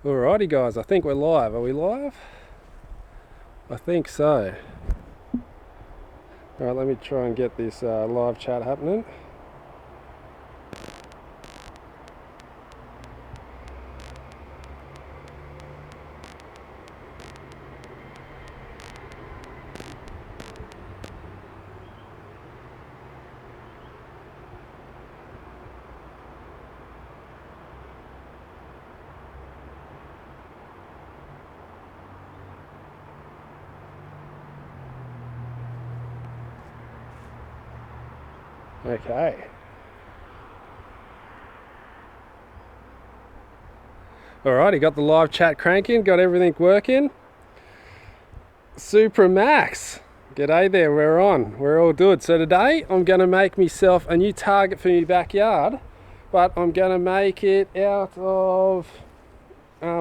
Alrighty guys, I think we're live. Are we live? I think so. Alright, let me try and get this live chat happening. Okay. Alrighty, got the live chat cranking, got everything working. Super Max. G'day there, we're on. We're all good. So today I'm going to make myself a new target for my backyard, but I'm going to make it out of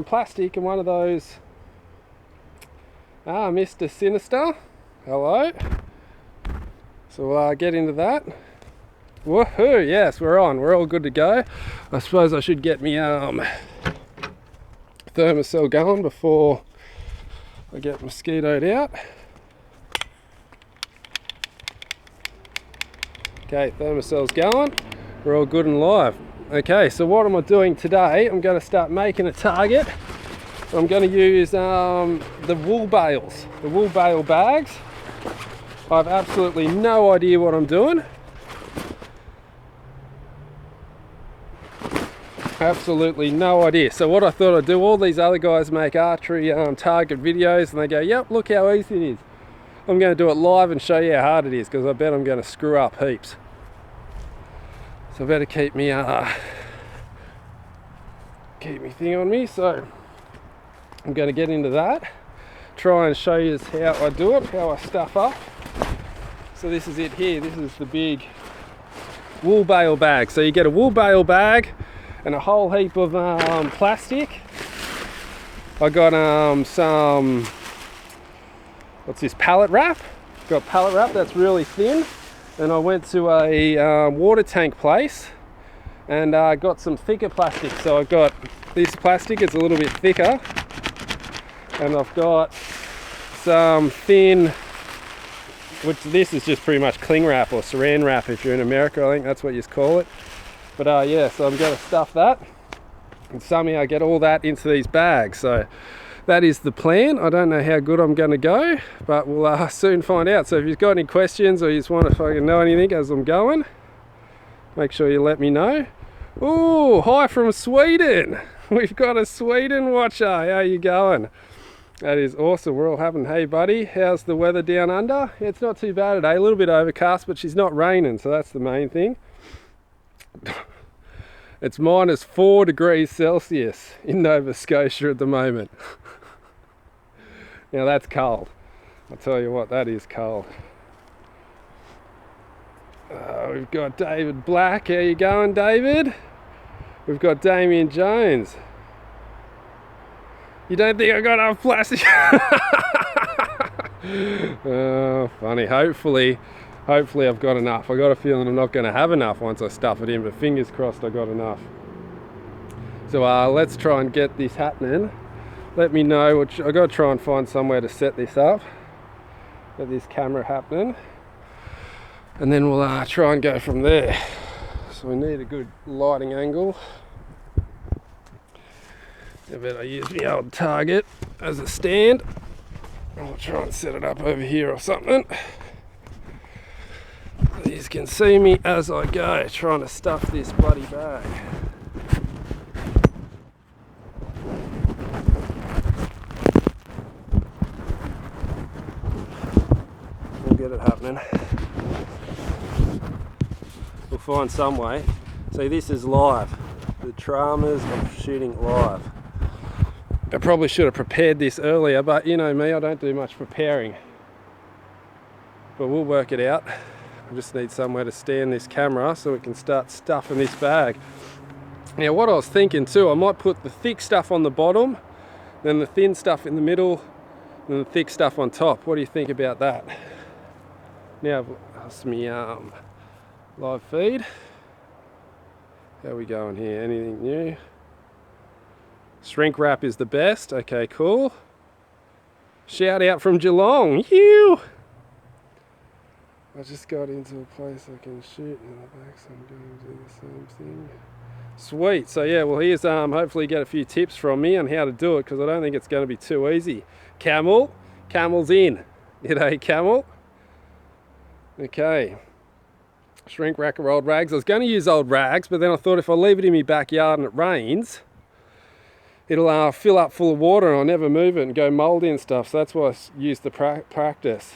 plastic and one of those Mr. Sinister. Hello. So we'll get into that. Woohoo, yes, we're on. We're all good to go. I suppose I should get me thermocell going before I get mosquitoed out. Okay, thermocell's going. We're all good and live. Okay, so what am I doing today? I'm going to start making a target. I'm going to use the wool bales, the wool bale bags. I have absolutely no idea what I'm doing. Absolutely no idea. So what I thought I'd do, all these other guys make archery target videos and they go, yep, look how easy it is. I'm going to do it live and show you how hard it is, because I bet I'm going to screw up heaps. So I better keep me thing on me. So I'm going to get into that, try and show you how I do it, how I stuff up. So this is it here. This is the big wool bale bag. So you get a wool bale bag and a whole heap of plastic. I got some, what's this, pallet wrap. Got pallet wrap that's really thin, and I went to a water tank place and got some thicker plastic. So I got this plastic, it's a little bit thicker, and I've got some thin, which this is just pretty much cling wrap or saran wrap if you're in America, I think that's what you call it. But yeah, so I'm going to stuff that and somehow get all that into these bags. So that is the plan. I don't know how good I'm going to go, but we'll soon find out. So if you've got any questions or you just want to fucking know anything as I'm going, make sure you let me know. Oh, hi from Sweden. We've got a Sweden watcher. How you going? That is awesome. We're all having, hey buddy, how's the weather down under? It's not too bad today. A little bit overcast, but she's not raining, so that's the main thing. It's minus 4 degrees Celsius in Nova Scotia at the moment. Now that's cold. I'll tell you what, that is cold. We've got David Black. How you going, David? We've got Damien Jones. You don't think I got enough plastic? Oh, funny. Hopefully I've got enough. I got a feeling I'm not going to have enough once I stuff it in, but fingers crossed I got enough. So let's try and get this happening. Let me know, which I got to try and find somewhere to set this up, get this camera happening, and then we'll try and go from there. So we need a good lighting angle. I better use my old target as a stand. I'll try and set it up over here or something. You can see me as I go, trying to stuff this bloody bag. We'll get it happening. We'll find some way. See, this is live. The dramas of shooting live. I probably should have prepared this earlier, but you know me, I don't do much preparing. But we'll work it out. I just need somewhere to stand this camera so we can start stuffing this bag. Now what I was thinking too, I might put the thick stuff on the bottom, then the thin stuff in the middle, and the thick stuff on top. What do you think about that? Now that's me live feed. How are we going here? Anything new? Shrink wrap is the best. Okay, cool. Shout out from Geelong. Ew! I just got into a place I can shoot in the back, so I'm going to do the same thing. Sweet. So yeah, well here's hopefully get a few tips from me on how to do it, because I don't think it's going to be too easy. Camel. Camel's in. G'day, camel. Okay. Shrink wrap or old rags. I was going to use old rags, but then I thought if I leave it in my backyard and it rains, it'll fill up full of water and I'll never move it and go mouldy and stuff. So that's why I used the practice.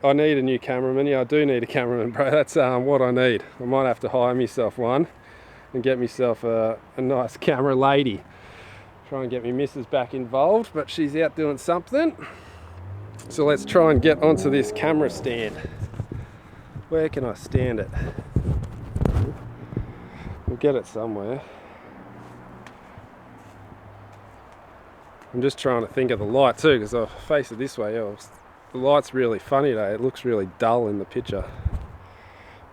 I need a new cameraman. Yeah, I do need a cameraman, bro. That's what I need. I might have to hire myself one and get myself a nice camera lady. Try and get me missus back involved, but she's out doing something. So let's try and get onto this camera stand. Where can I stand it? We'll get it somewhere. I'm just trying to think of the light too, because I face it this way. The light's really funny today. It looks really dull in the picture.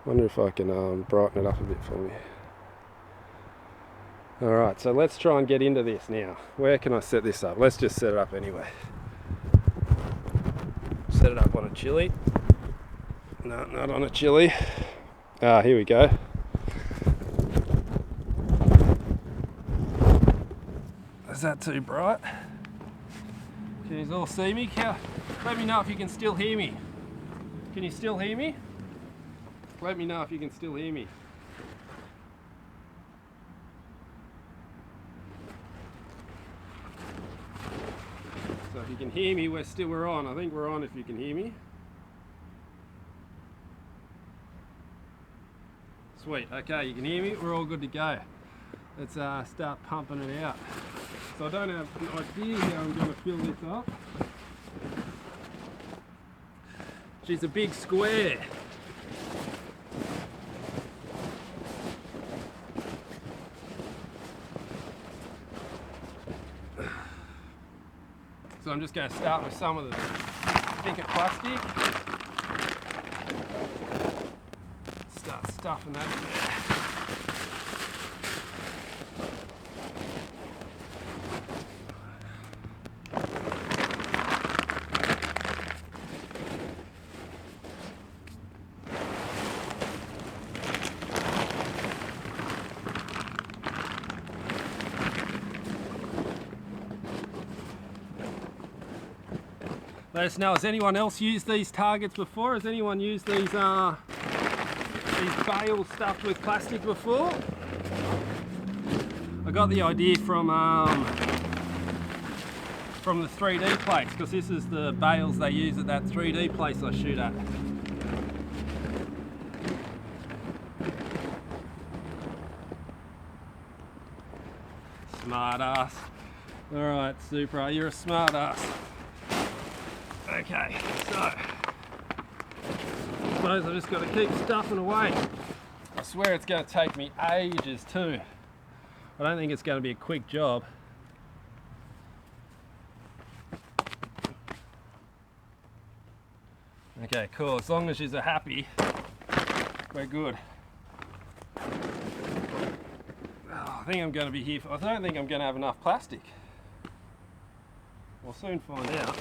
Wonder if I can brighten it up a bit for me. Alright, so let's try and get into this now. Where can I set this up? Let's just set it up anyway. Set it up on a chili. No, not on a chili. Ah, here we go. Is that too bright? Can you all see me? Let me know if you can still hear me. Can you still hear me? Let me know if you can still hear me. So if you can hear me, we're on. I think we're on if you can hear me. Sweet, okay, you can hear me, we're all good to go. Let's start pumping it out. So I don't have an idea how I'm going to fill this up. She's a big square. So I'm just going to start with some of the thicker plastic. Start stuffing that in there. Let us know, has anyone else used these targets before? Has anyone used these bales stuffed with plastic before? I got the idea from the 3D plates, because this is the bales they use at that 3D place I shoot at. Smart ass. Alright, Supra, you're a smart ass. Okay, so I suppose I've just got to keep stuffing away. I swear it's going to take me ages too. I don't think it's going to be a quick job. Okay, cool. As long as you're happy, we're good. Oh, I think I'm going to be here. I don't think I'm going to have enough plastic. We'll soon find out.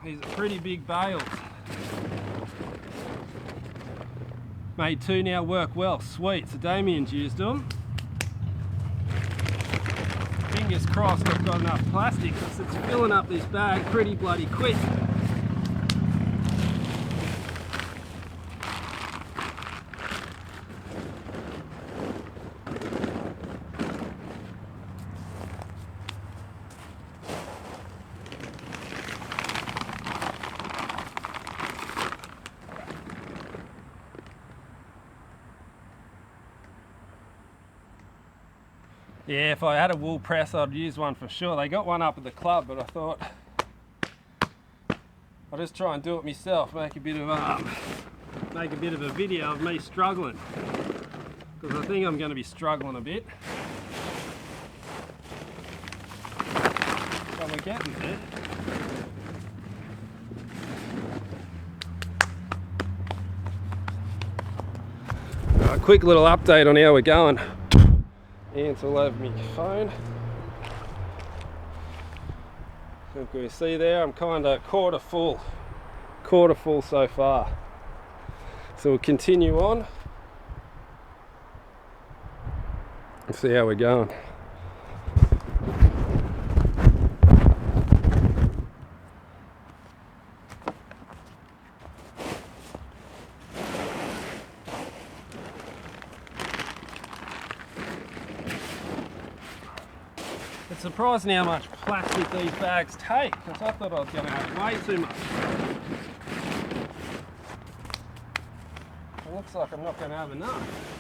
These are pretty big bales. Made two now work well. Sweet. So Damien's used them. Fingers crossed I've got enough plastic, because it's filling up this bag pretty bloody quick. Yeah, if I had a wool press, I'd use one for sure. They got one up at the club, but I thought I'll just try and do it myself. Make a bit of a video of me struggling, because I think I'm going to be struggling a bit. But we're getting there. A quick little update on how we're going. ants all over my phone. So can you see there, I'm kind of quarter full so far. So we'll continue on and see how we're going. It's surprising how much plastic these bags take, because I thought I was going to have way too much. It looks like I'm not going to have enough.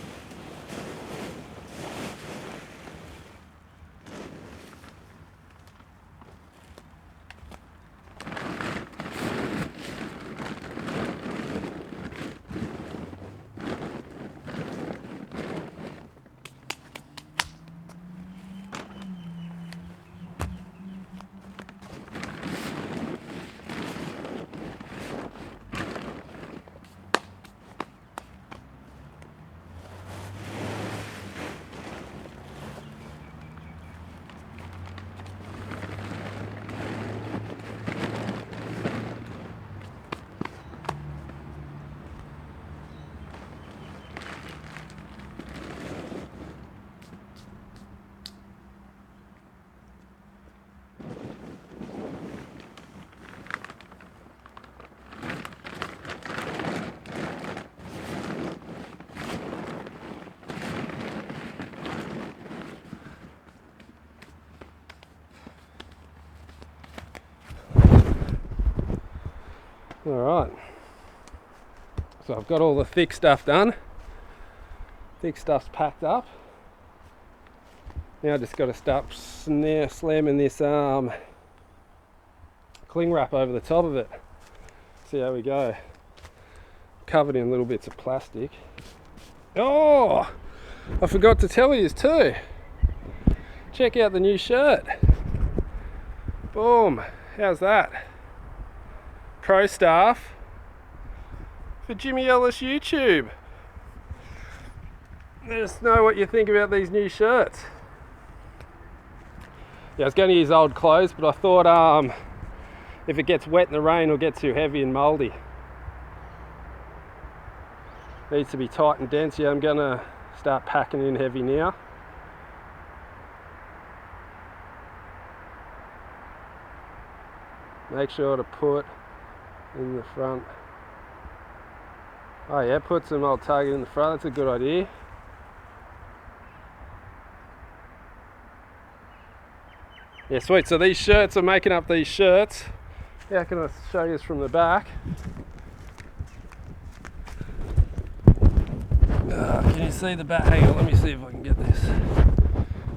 Alright, so I've got all the thick stuff done. Thick stuff's packed up. Now I just got to start slamming this cling wrap over the top of it. See how we go. Covered in little bits of plastic. Oh, I forgot to tell you too. Check out the new shirt. Boom, how's that? Pro staff for Jimmy Ellis YouTube. Let us know what you think about these new shirts. Yeah, I was going to use old clothes, but I thought if it gets wet in the rain it'll get too heavy and mouldy. Needs to be tight and dense. Yeah, I'm going to start packing in heavy now. Make sure to put in the front. Oh yeah, put some old target in the front. That's a good idea. Yeah, sweet. So these shirts are making up these shirts. How can I show you this from the back? Can you see the back? Hang on, let me see if I can get this.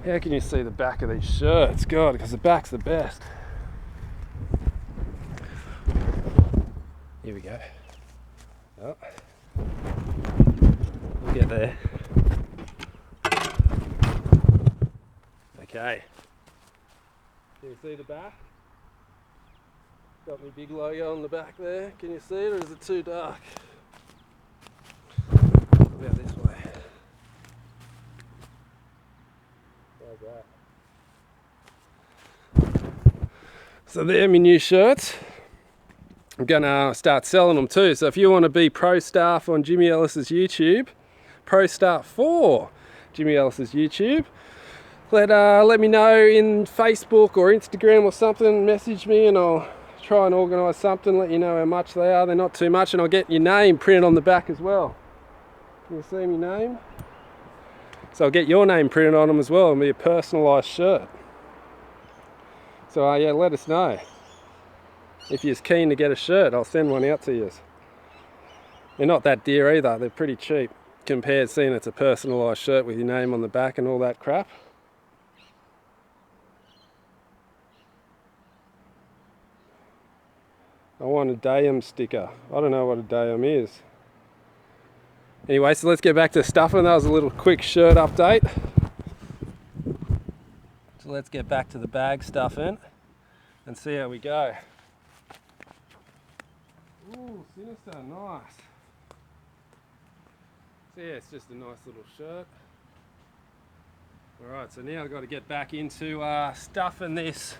How can you see the back of these shirts? God, because the back's the best. Here we go. Oh. We'll get there. Okay. Can you see the back? Got my big logo on the back there. Can you see it, or is it too dark? About this way. How's that? So there are my new shirts. I'm gonna start selling them too. So if you want to be pro staff on Jimmy Ellis's YouTube, pro staff for Jimmy Ellis's YouTube, let me know in Facebook or Instagram or something. Message me and I'll try and organise something. Let you know how much they are. They're not too much, and I'll get your name printed on the back as well. Can you see my name? So I'll get your name printed on them as well. It'll be a personalised shirt. So yeah, let us know. If you're keen to get a shirt, I'll send one out to you. They're not that dear either. They're pretty cheap compared, seeing it's a personalised shirt with your name on the back and all that crap. I want a Dayum sticker. I don't know what a Dayum is. Anyway, so let's get back to stuffing. That was a little quick shirt update. So let's get back to the bag stuffing and see how we go. Ooh, sinister, nice. So yeah, it's just a nice little shirt. Alright, so now I've got to get back into stuffing this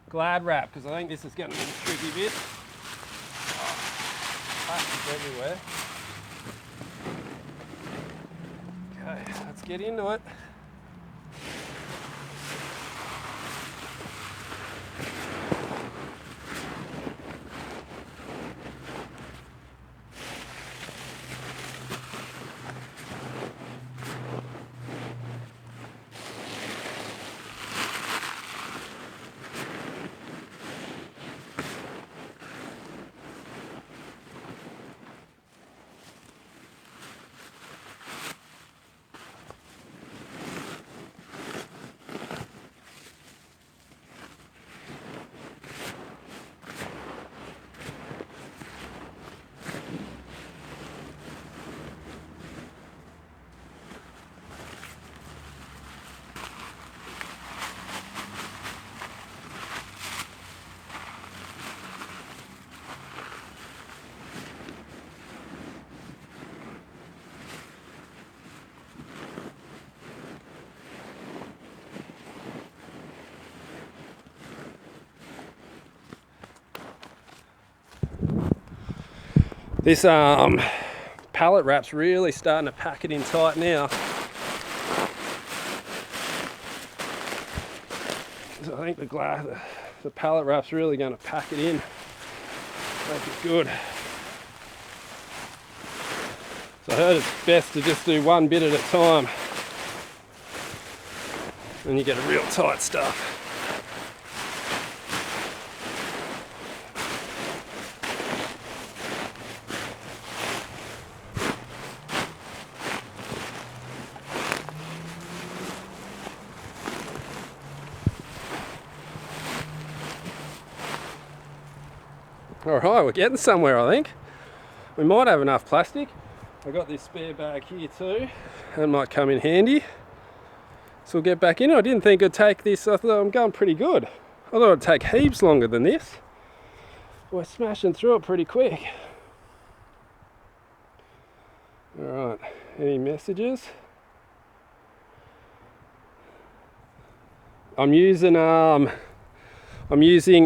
Glad wrap, because I think this is going to be the tricky bit. Plastic everywhere. Okay, let's get into it. This pallet wrap's really starting to pack it in tight now. So I think the pallet wrap's really going to pack it in, make it good. So I heard it's best to just do one bit at a time, and you get a real tight stuff. Alright, we're getting somewhere, I think. We might have enough plastic. I got this spare bag here too. That might come in handy. So we'll get back in. I didn't think it'd take this. I thought I'm going pretty good. I thought it'd take heaps longer than this. We're smashing through it pretty quick. Alright, any messages? I'm using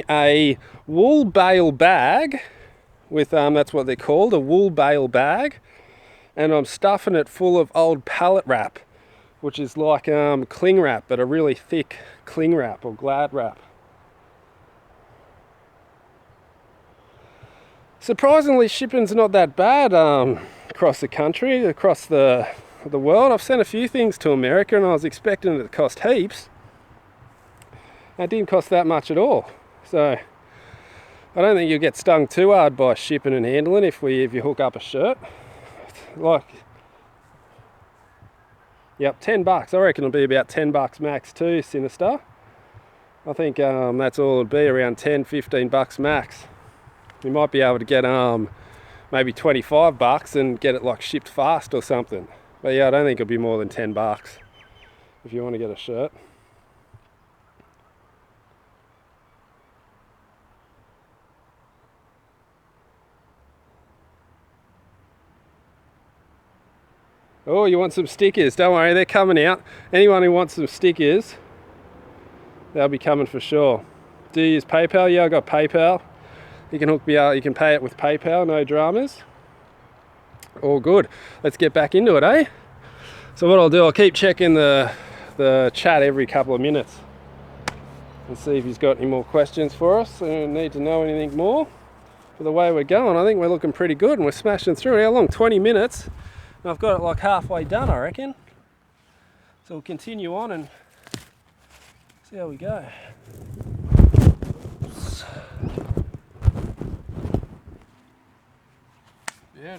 a wool bale bag with that's what they're called, a wool bale bag, and I'm stuffing it full of old pallet wrap, which is like cling wrap, but a really thick cling wrap or Glad wrap. Surprisingly, shipping's not that bad across the country, across the world. I've sent a few things to America and I was expecting it to cost heaps. It didn't cost that much at all. So I don't think you'll get stung too hard by shipping and handling if you hook up a shirt. Like, yep, $10. I reckon it'll be about $10 max too, Sinister. I think that's all it'll be, around $10-15 max. You might be able to get maybe $25 and get it like shipped fast or something. But yeah, I don't think it'll be more than $10 if you want to get a shirt. Oh, you want some stickers? Don't worry, they're coming out. Anyone who wants some stickers, they'll be coming for sure. Do you use PayPal? Yeah, I got PayPal. You can hook me up. You can pay it with PayPal. No dramas. All good. Let's get back into it, eh? So what I'll do, I'll keep checking the chat every couple of minutes and see if he's got any more questions for us. I don't need to know anything more. For the way we're going, I think we're looking pretty good and we're smashing through. How long? 20 minutes. And I've got it like halfway done, I reckon. So we'll continue on and see how we go. Yeah.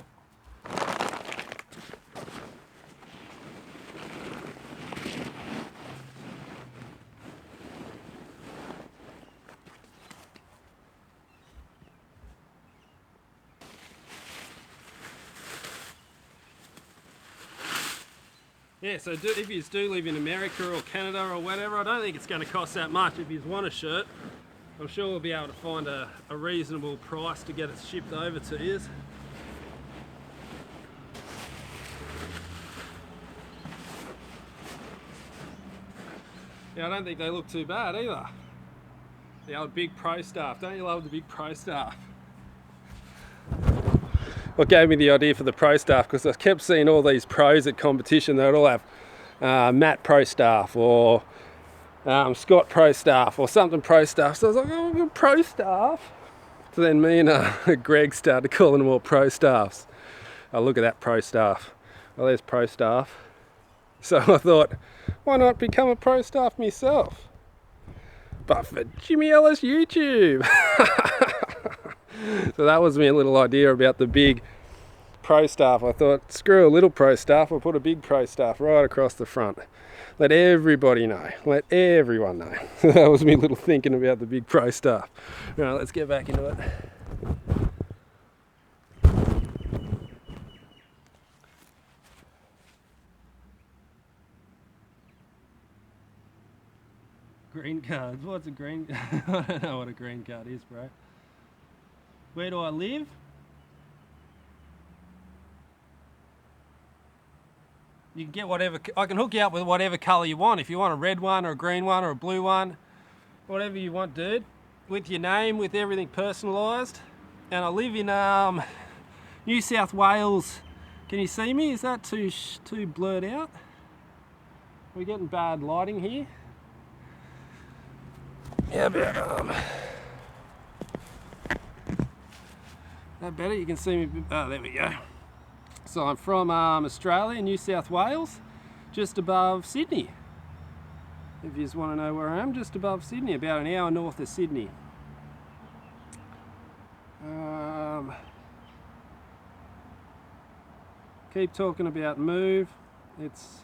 Yeah, so if you do live in America or Canada or whatever, I don't think it's going to cost that much. If you want a shirt, I'm sure we'll be able to find a reasonable price to get it shipped over to you. Yeah, I don't think they look too bad either. The old big pro staff. Don't you love the big pro staff? What gave me the idea for the pro staff, because I kept seeing all these pros at competition. They'd all have Matt pro staff or Scott pro staff or something pro staff. So I was like, oh, pro staff. So then me and Greg started calling them all pro staffs. Oh, look at that pro staff. Well, there's pro staff. So I thought, why not become a pro staff myself? But for Jimmy Ellis YouTube. So that was my little idea about the big pro staff. I thought, screw a little pro staff, I'll put a big pro staff right across the front. Let everybody know. Let everyone know. That was me little thinking about the big pro staff. Right, let's get back into it. Green cards. What's a green card? I don't know what a green card is, bro. Where do I live? You can get whatever. I can hook you up with whatever colour you want. If you want a red one or a green one or a blue one, whatever you want, dude. With your name, with everything personalised. And I live in New South Wales. Can you see me? Is that too blurred out? We're getting bad lighting here. How about that better? You can see me. Oh, there we go. So I'm from Australia, New South Wales, just above Sydney. If you just want to know where I am, just above Sydney, about an hour north of Sydney. Keep talking about move. It's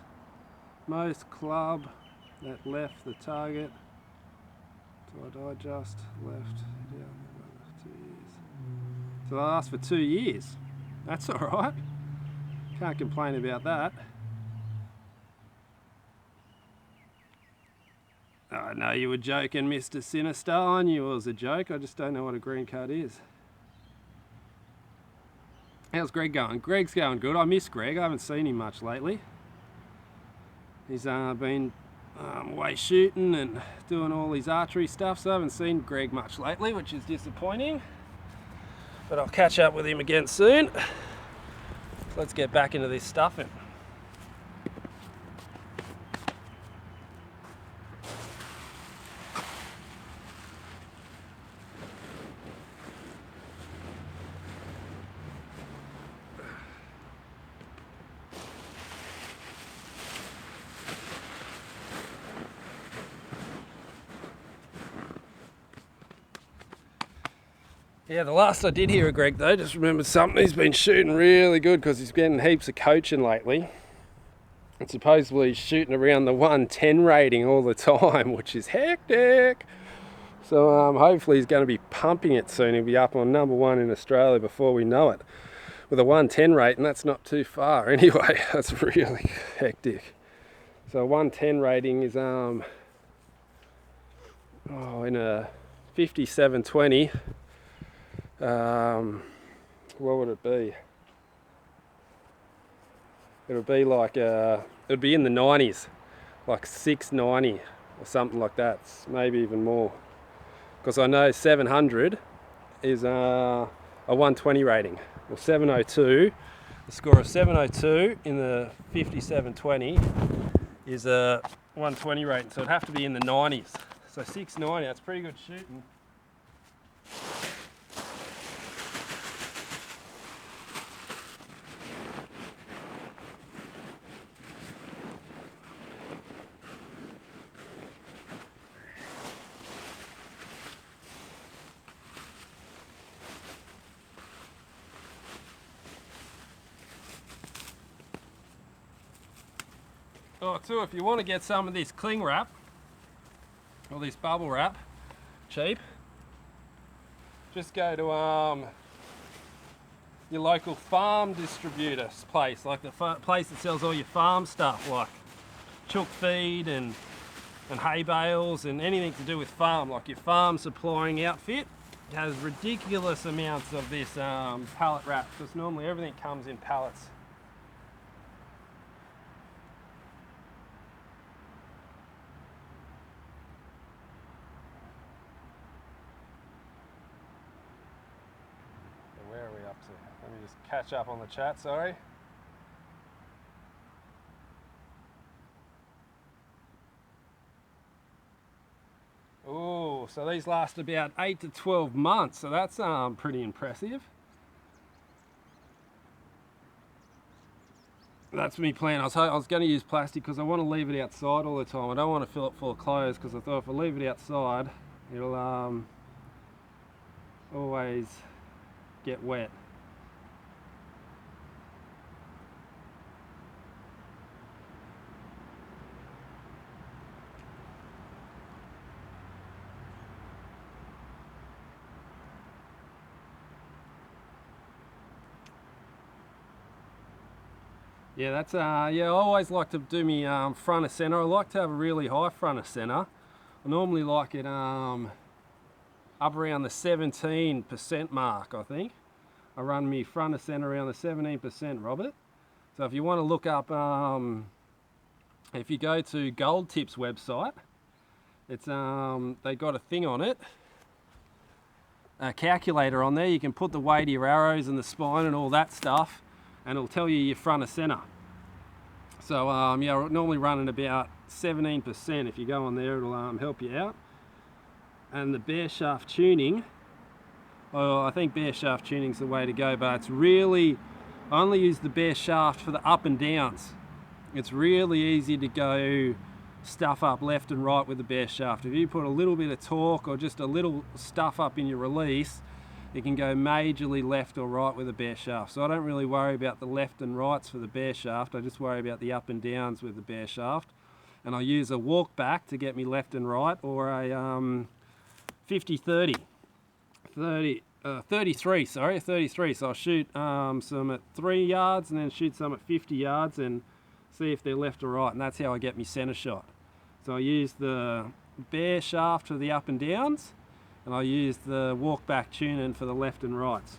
most club that left the target. I just left. Yeah, 2 years. So I asked for 2 years. That's all right. Can't complain about that. I know you were joking, Mr. Sinister. I knew it was a joke. I just don't know what a green card is. How's Greg going? Greg's going good. I miss Greg. I haven't seen him much lately. He's been away shooting and doing all his archery stuff, so I haven't seen Greg much lately, which is disappointing. But I'll catch up with him again soon. Let's get back into this stuffing. Yeah, the last I did hear of Greg though, just remembered something. He's been shooting really good because he's getting heaps of coaching lately. And supposedly he's shooting around the 110 rating all the time, which is hectic. So hopefully he's going to be pumping it soon. He'll be up on #1 in Australia before we know it. With a 110 rate, and that's not too far anyway. That's really hectic. So 110 rating is in a 5720. What would it be? It would be like it would be in the 90s, like 690 or something like that, maybe even more. Because I know 700 is a 120 rating, or 702. The score of 702 in the 5720 is a 120 rating, so it'd have to be in the 90s. So 690, that's pretty good shooting. Oh, too, if you want to get some of this cling wrap, or this bubble wrap, cheap, just go to your local farm distributor place, like the place that sells all your farm stuff, like chook feed and hay bales and anything to do with farm, like your farm supplying outfit. It has ridiculous amounts of this pallet wrap, because normally everything comes in pallets. just catch up on the chat, sorry. Oh, so these last about 8 to 12 months, so that's pretty impressive. That's me plan. I was going to use plastic because I want to leave it outside all the time. I don't want to fill it full of clothes because I thought if I leave it outside, it'll always get wet. Yeah, that's yeah, I always like to do me front of center. I like to have a really high front of center. I normally like it up around the 17% mark, I think. I run me front of center around the 17%, Robert. So if you want to look up, if you go to Gold Tips website, it's they got a thing on it, a calculator on there. You can put the weight of your arrows and the spine and all that stuff, and it'll tell you your front of center. So yeah, we're normally running about 17%. If you go on there, it'll help you out. And the bare shaft tuning, well, I think bare shaft tuning is the way to go, but it's really, I only use the bare shaft for the up and downs. It's really easy to go stuff up left and right with the bare shaft. If you put a little bit of torque or just a little stuff up in your release, it can go majorly left or right with a bare shaft. So I don't really worry about the left and rights for the bare shaft. I just worry about the up and downs with the bare shaft. And I use a walk back to get me left and right, or a 33, sorry, 33. So I'll shoot some at 3 yards and then shoot some at 50 yards and see if they're left or right. And that's how I get me center shot. So I use the bare shaft for the up and downs, and I use the walk back tuning for the left and rights.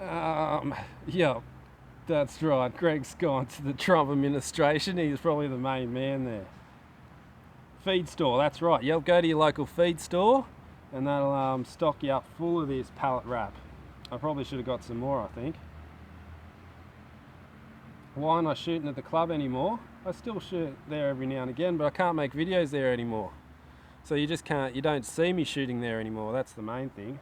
Yeah, that's right. Greg's gone to the Trump administration. He's probably the main man there. Feed store, that's right. You'll go to your local feed store and they'll stock you up full of this pallet wrap. I probably should have got some more, I think. Why am I shooting at the club anymore? I still shoot there every now and again, but I can't make videos there anymore. So you just can't, you don't see me shooting there anymore. That's the main thing.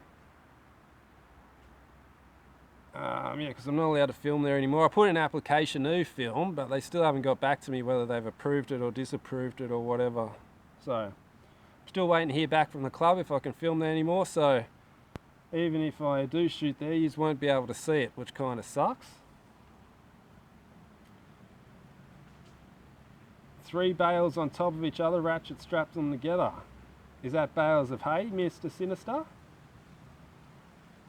Yeah, because I'm not allowed to film there anymore. I put in an application to film, but they still haven't got back to me whether they've approved it or disapproved it or whatever. So I'm still waiting to hear back from the club if I can film there anymore. So even if I do shoot there, you just won't be able to see it, which kind of sucks. 3 bales on top of each other, ratchet straps them together. Is that bales of hay, Mr. Sinister?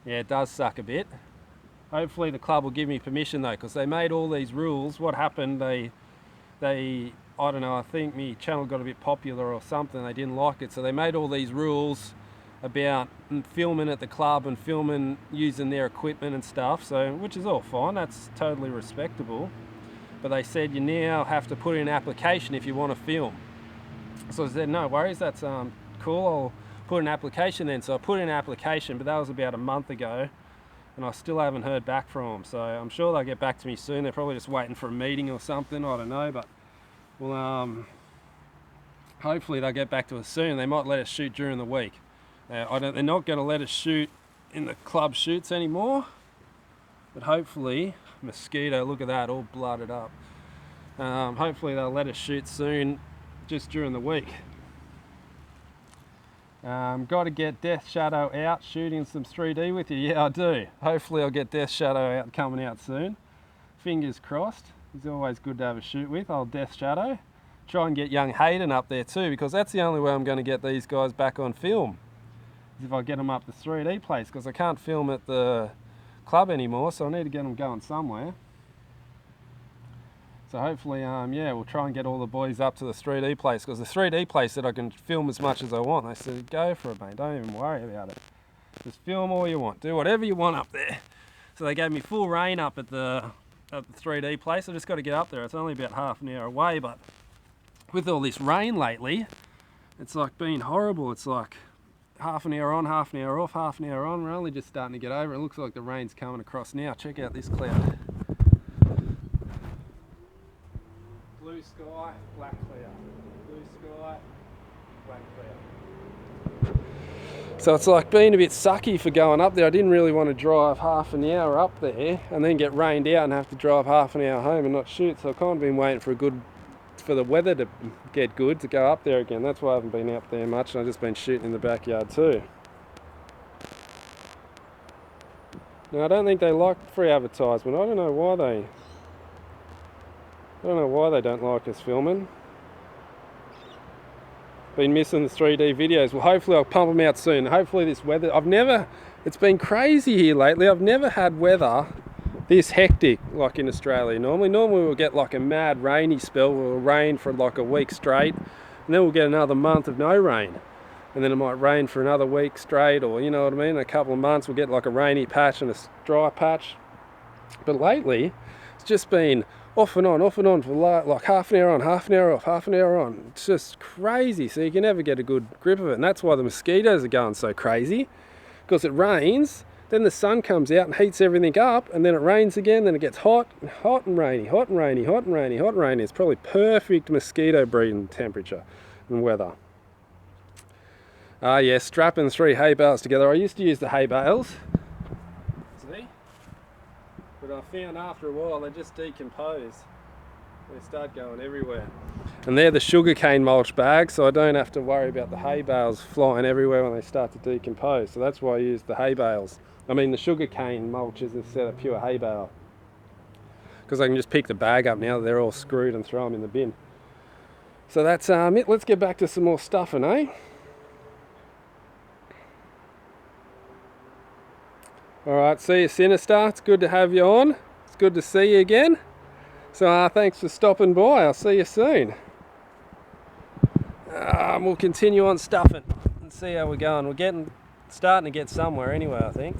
Yeah, it does suck a bit. Hopefully the club will give me permission though, because they made all these rules. What happened, they I don't know, I think my channel got a bit popular or something, they didn't like it, so they made all these rules about filming at the club and filming using their equipment and stuff, so which is all fine, that's totally respectable. But they said you now have to put in an application if you want to film. So I said, no worries, that's cool, I'll put an application in. So I put in an application, but that was about a month ago, and I still haven't heard back from them. So I'm sure they'll get back to me soon. They're probably just waiting for a meeting or something, I don't know, but well, hopefully they'll get back to us soon. They might let us shoot during the week. They're not going to let us shoot in the club shoots anymore, but hopefully, mosquito, look at that, all blooded up. Hopefully they'll let us shoot soon, just during the week. Got to get Death Shadow out shooting some 3D with you. Yeah, I do. Hopefully I'll get Death Shadow out, coming out soon. Fingers crossed. He's always good to have a shoot with, old Death Shadow. Try and get young Hayden up there too, because that's the only way I'm going to get these guys back on film, is if I get them up the 3D place, because I can't film at the club anymore, so I need to get them going somewhere. So hopefully, yeah, we'll try and get all the boys up to the 3D place, because the 3D place said I can film as much as I want. They said, go for it, mate, don't even worry about it. Just film all you want, do whatever you want up there. So they gave me full rein up at the 3D place. I just got to get up there. It's only about half an hour away, but with all this rain lately, it's like been horrible. It's like half an hour on, half an hour off, half an hour on. We're only just starting to get over it. It looks like the rain's coming across now. Check out this cloud. Blue sky, black cloud. Blue sky, black cloud. So it's like being a bit sucky for going up there. I didn't really want to drive half an hour up there and then get rained out and have to drive half an hour home and not shoot. So I've kind of been waiting for the weather to get good to go up there again. That's why I haven't been up there much, and I've just been shooting in the backyard too. Now I don't think they like free advertisement. I don't know why they don't like us filming. Been missing the 3D videos. Well, hopefully I'll pump them out soon. Hopefully this weather, it's been crazy here lately. I've never had weather this hectic like in Australia. Normally we'll get like a mad rainy spell. We'll rain for like a week straight, and then we'll get another month of no rain, and then it might rain for another week straight, or you know what I mean, in a couple of months we'll get like a rainy patch and a dry patch. But lately it's just been off and on for like half an hour on, half an hour off, half an hour on. It's just crazy, so you can never get a good grip of it, and that's why the mosquitoes are going so crazy, because it rains, then the sun comes out and heats everything up, and then it rains again, then it gets hot and rainy, hot and rainy, hot and rainy, hot and rainy. It's probably perfect mosquito breeding temperature and weather. Yeah, strapping 3 hay bales together. I used to use the hay bales, see? But I found after a while they just decompose. They start going everywhere. And they're the sugarcane mulch bags, so I don't have to worry about the hay bales flying everywhere when they start to decompose. So that's why I use the hay bales. I mean the sugarcane mulches instead of pure hay bale. Because I can just pick the bag up now that they're all screwed and throw them in the bin. So that's it. Let's get back to some more stuffing, eh? Alright, see you Sinister. It's good to have you on. It's good to see you again. So thanks for stopping by. I'll see you soon. We'll continue on stuffing and see how we're going. We're starting to get somewhere anyway, I think.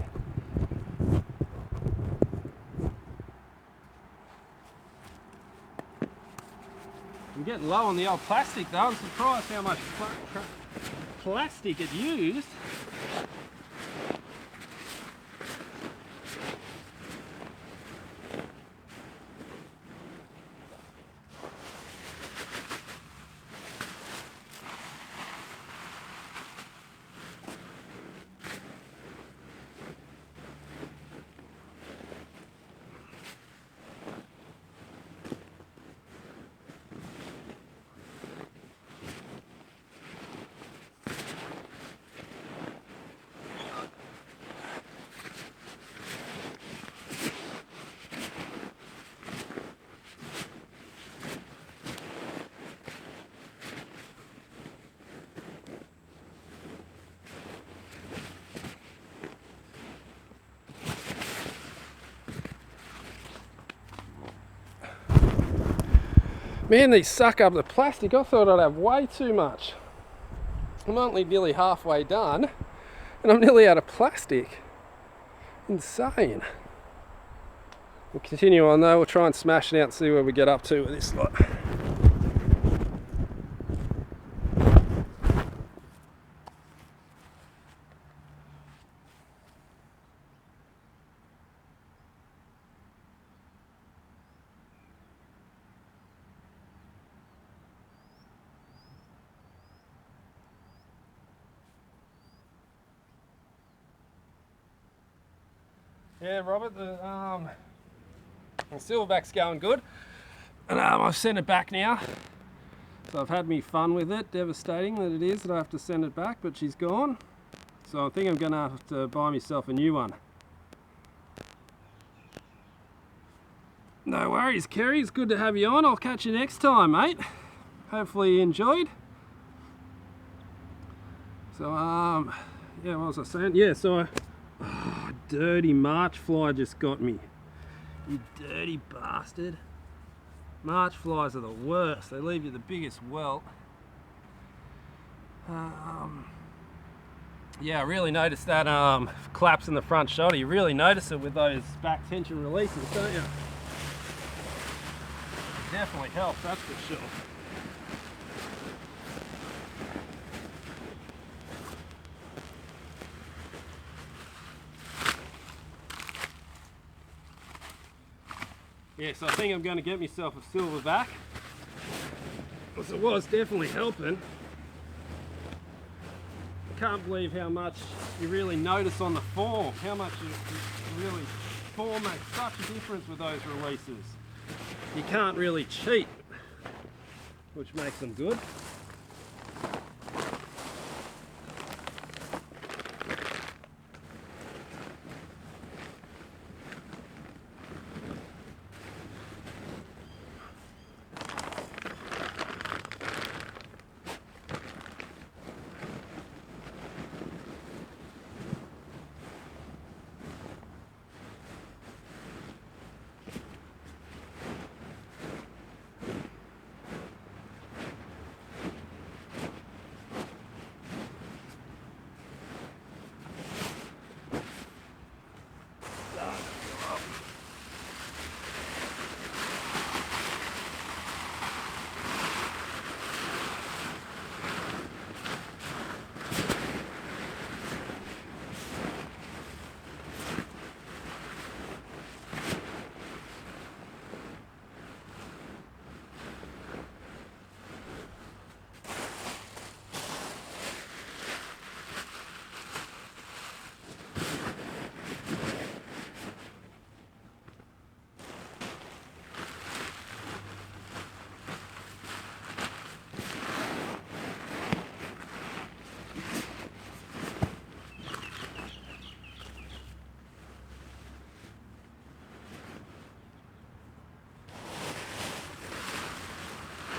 I'm getting low on the old plastic though. I'm surprised how much plastic it used. Man, these suck up the plastic. I thought I'd have way too much. I'm only nearly halfway done and I'm nearly out of plastic. Insane. We'll continue on though. We'll try and smash it out and see where we get up to with this lot. Yeah, Robert, the silverback's going good, and I've sent it back now. So I've had me fun with it. Devastating that it is that I have to send it back, but she's gone. So I think I'm going to have to buy myself a new one. No worries, Kerry. It's good to have you on. I'll catch you next time, mate. Hopefully you enjoyed. So, yeah, what was I saying? Yeah, so dirty March fly just got me. You dirty bastard. March flies are the worst. They leave you the biggest welt. Yeah, I really noticed that collapse in the front shoulder. You really notice it with those back tension releases, don't you? It definitely helps, that's for sure. Yeah, so I think I'm going to get myself a silverback, because it was definitely helping. I can't believe how much you really notice on the form, how much you really, form makes such a difference with those releases. You can't really cheat, which makes them good.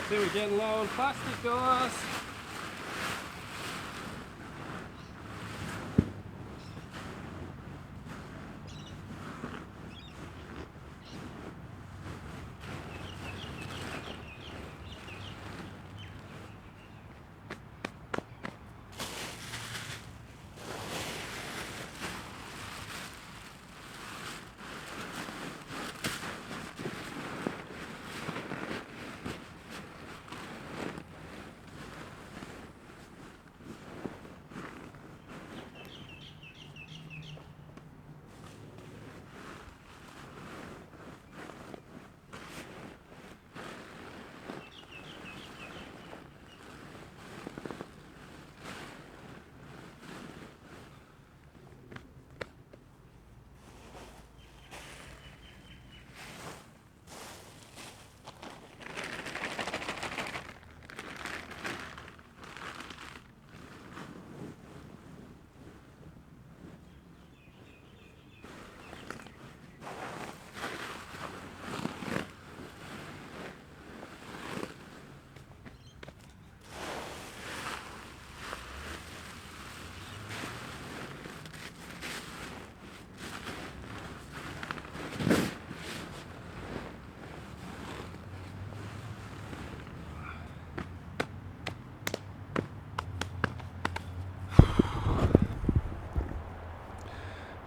See, we're getting low on plastic, guys.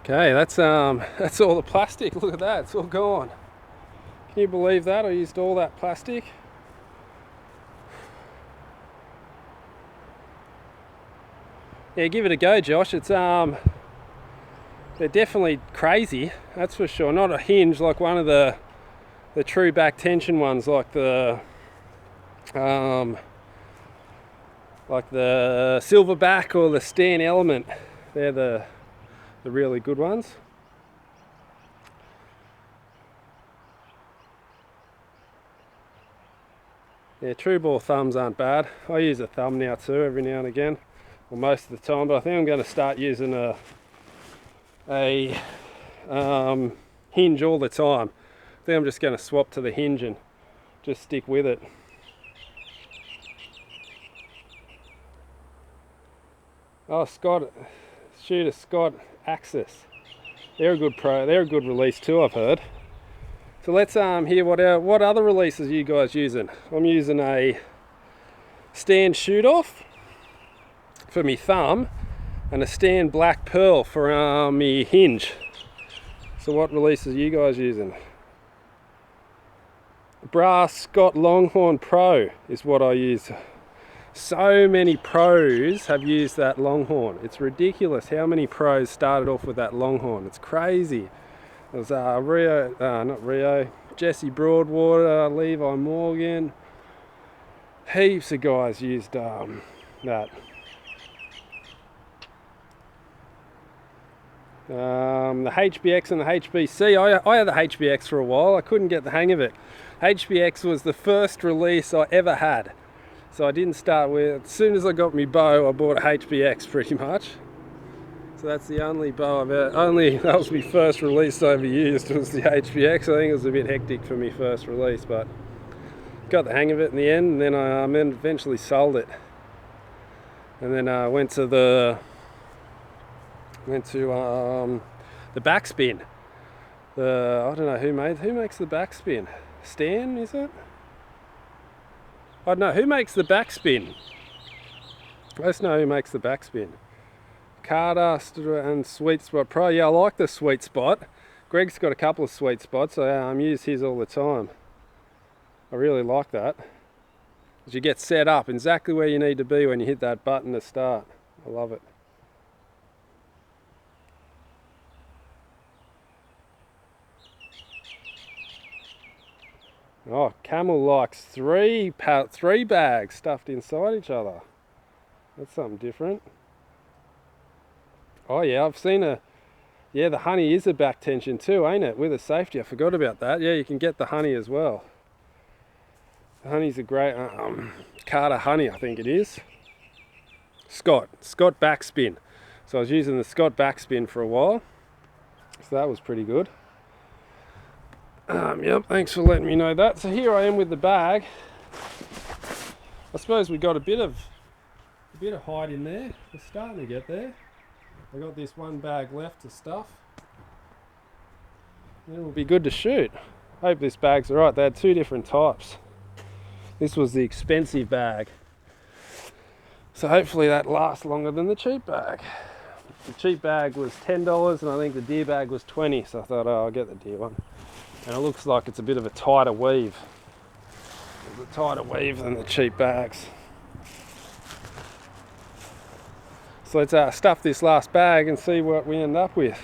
Okay, that's all the plastic. Look at that, it's all gone. Can you believe that? I used all that plastic. Yeah, give it a go, Josh. It's they're definitely crazy, that's for sure. Not a hinge like one of the true back tension ones, like the silverback or the Stan Element. They're the really good ones. Yeah, true bore thumbs aren't bad. I use a thumb now too, every now and again, or most of the time, but I think I'm going to start using a hinge all the time. I think I'm just going to swap to the hinge and just stick with it. Oh, Shooter Scott Axis. They're a good pro. They're a good release too, I've heard. So let's hear what other releases are you guys using. I'm using a Stan shoot off for me thumb and a Stan Black Pearl for me hinge. So what releases are you guys using? Brass Scott Longhorn Pro is what I use. So many pros have used that Longhorn. It's ridiculous how many pros started off with that Longhorn. It's crazy. There's Jesse Broadwater, Levi Morgan. Heaps of guys used that. The HBX and the HBC. I had the HBX for a while. I couldn't get the hang of it. HBX was the first release I ever had. So I didn't start with, as soon as I got my bow, I bought a HBX pretty much. So that's the only bow I've ever, that was my first release I ever used, was the HBX. I think it was a bit hectic for my first release, but got the hang of it in the end, and then I eventually sold it. And then I went to the backspin. I don't know who makes the backspin. Stan, is it? I don't know, who makes the backspin? Let's know who makes the backspin. Carter and Sweet Spot Pro. Yeah, I like the Sweet Spot. Greg's got a couple of Sweet Spots. I use his all the time. I really like that. Because you get set up exactly where you need to be when you hit that button to start. I love it. Oh, Camel likes three bags stuffed inside each other. That's something different. Oh yeah, I've seen the honey is a back tension too, ain't it? With a safety, I forgot about that. Yeah, you can get the honey as well. The honey's a great, Carter honey, I think it is. Scott backspin. So I was using the Scott backspin for a while. So that was pretty good. Yep, thanks for letting me know that. So here I am with the bag. I suppose we got a bit of height in there. We're starting to get there. I got this one bag left to stuff. It will be good to shoot. Hope this bag's alright. They had two different types. This was the expensive bag. So hopefully that lasts longer than the cheap bag. The cheap bag was $10 and I think the deer bag was $20. So I thought, oh, I'll get the deer one. And it looks like it's a bit of a tighter weave. It's a tighter weave than the cheap bags. So let's stuff this last bag and see what we end up with.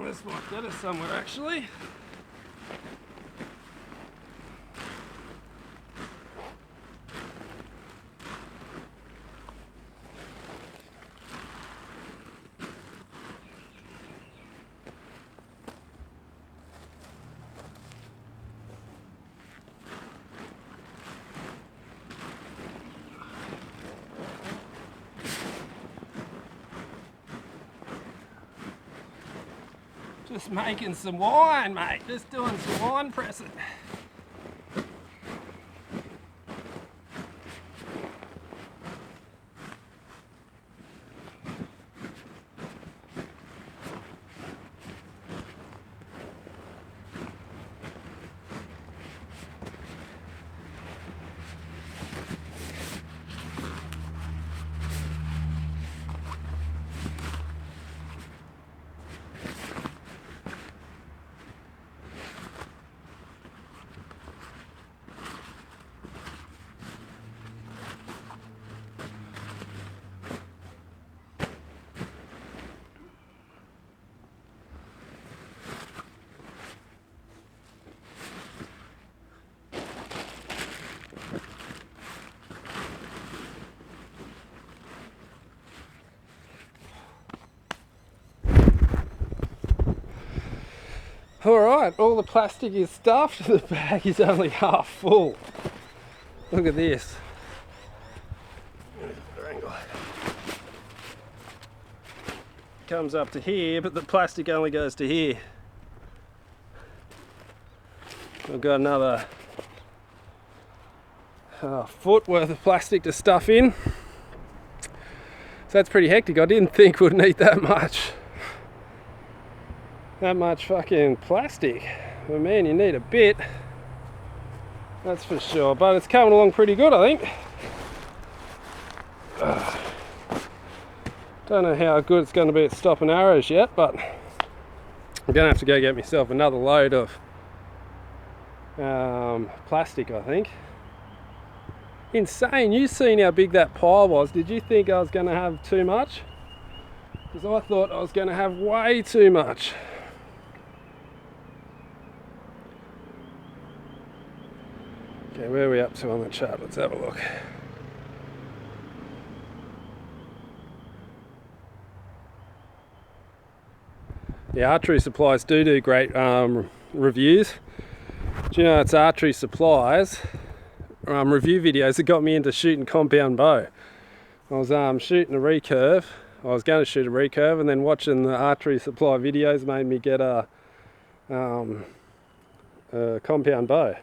This might get us somewhere actually. Just making some wine, mate. Just doing some wine pressing. Alright, all the plastic is stuffed, the bag is only half full. Look at this. Comes up to here, but the plastic only goes to here. I've got another foot worth of plastic to stuff in. So that's pretty hectic. I didn't think we'd need that much fucking plastic. But man, you need a bit. That's for sure. But it's coming along pretty good, I think. Don't know how good it's going to be at stopping arrows yet, but I'm going to have to go get myself another load of plastic, I think. Insane. You seen how big that pile was. Did you think I was going to have too much? Because I thought I was going to have way too much. Okay, where are we up to on the chart? Let's have a look. Yeah, Archery Supplies do great reviews. Do you know it's Archery Supplies review videos that got me into shooting compound bow. I was shooting a recurve. I was going to shoot a recurve, and then watching the Archery Supply videos made me get a compound bow.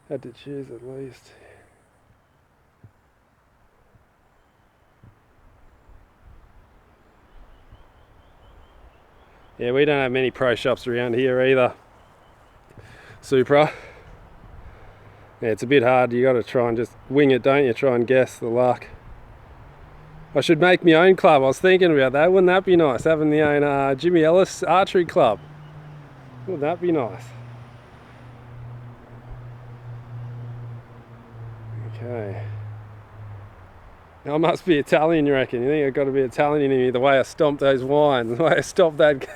Had to choose at least. Yeah, we don't have many pro shops around here either. Supra. Yeah, it's a bit hard. You got to try and just wing it, don't you? Try and guess the luck. I should make my own club. I was thinking about that. Wouldn't that be nice? Having the own Jimmy Ellis archery club. Wouldn't that be nice? Okay. I must be Italian, you reckon? You think I've got to be Italian in me, the way I stomp those wines, the way I stomp that.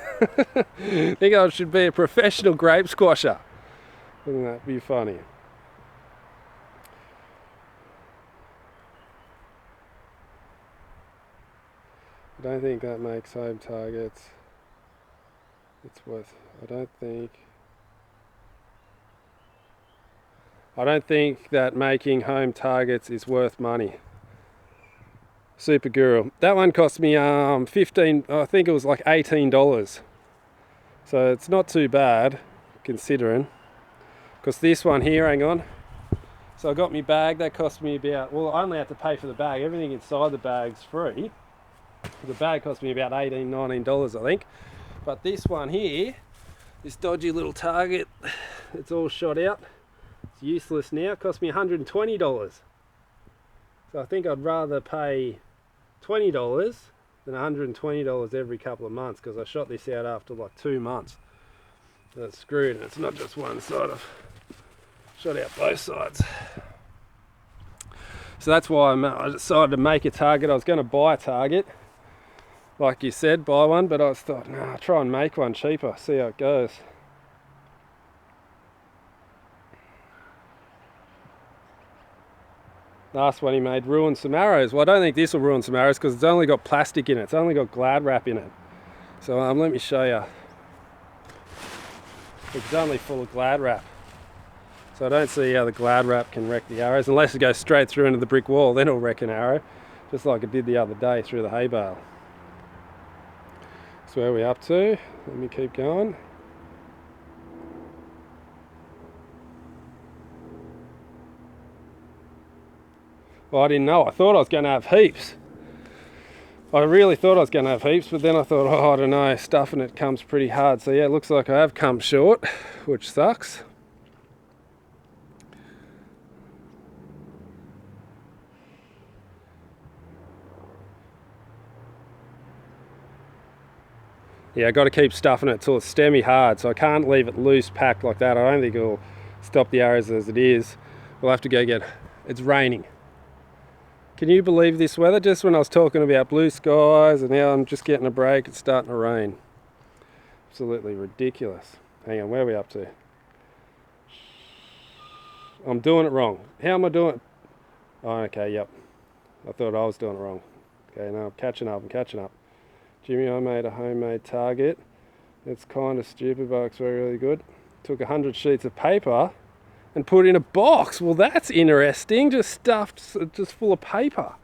I think I should be a professional grape squasher. Wouldn't that be funny? I don't think that makes home targets. It's worth, I don't think that making home targets is worth money. Super Guru. That one cost me 15, I think it was like $18. So it's not too bad considering. Because this one here, hang on. So I got my bag, that cost me about, well, I only had to pay for the bag. Everything inside the bag's free. The bag cost me about $18, $19, I think. But this one here, this dodgy little target, it's all shot out. It's useless now. It cost me $120. So I think I'd rather pay $20 than $120 every couple of months, because I shot this out after like 2 months. So it's screwed, and it's not just one side. I've shot out both sides. So that's why I decided to make a target. I was going to buy a target, like you said, buy one, but I thought, nah, I'll try and make one cheaper, see how it goes. Last one he made ruined some arrows. Well, I don't think this will ruin some arrows because it's only got plastic in it. It's only got Glad wrap in it. So let me show you. It's only full of Glad wrap. So I don't see how the Glad wrap can wreck the arrows, unless it goes straight through into the brick wall. Then it'll wreck an arrow, just like it did the other day through the hay bale. So where are we up to? Let me keep going. Well, I didn't know. I thought I was going to have heaps. I really thought I was going to have heaps, but then I thought, oh, I don't know, stuffing it comes pretty hard. So yeah, it looks like I have come short, which sucks. Yeah, I got to keep stuffing it till it's stemmy hard, so I can't leave it loose packed like that. I don't think it'll stop the arrows as it is. We'll have to go get, it's raining. Can you believe this weather? Just when I was talking about blue skies and now I'm just getting a break, it's starting to rain. Absolutely ridiculous. Hang on, where are we up to? I'm doing it wrong. How am I doing it? Oh, okay, yep. I thought I was doing it wrong. Okay, now I'm catching up. Jimmy, I made a homemade target. It's kind of stupid, but it's really good. Took 100 sheets of paper and put in a box. Well, that's interesting. Just stuffed, just full of paper.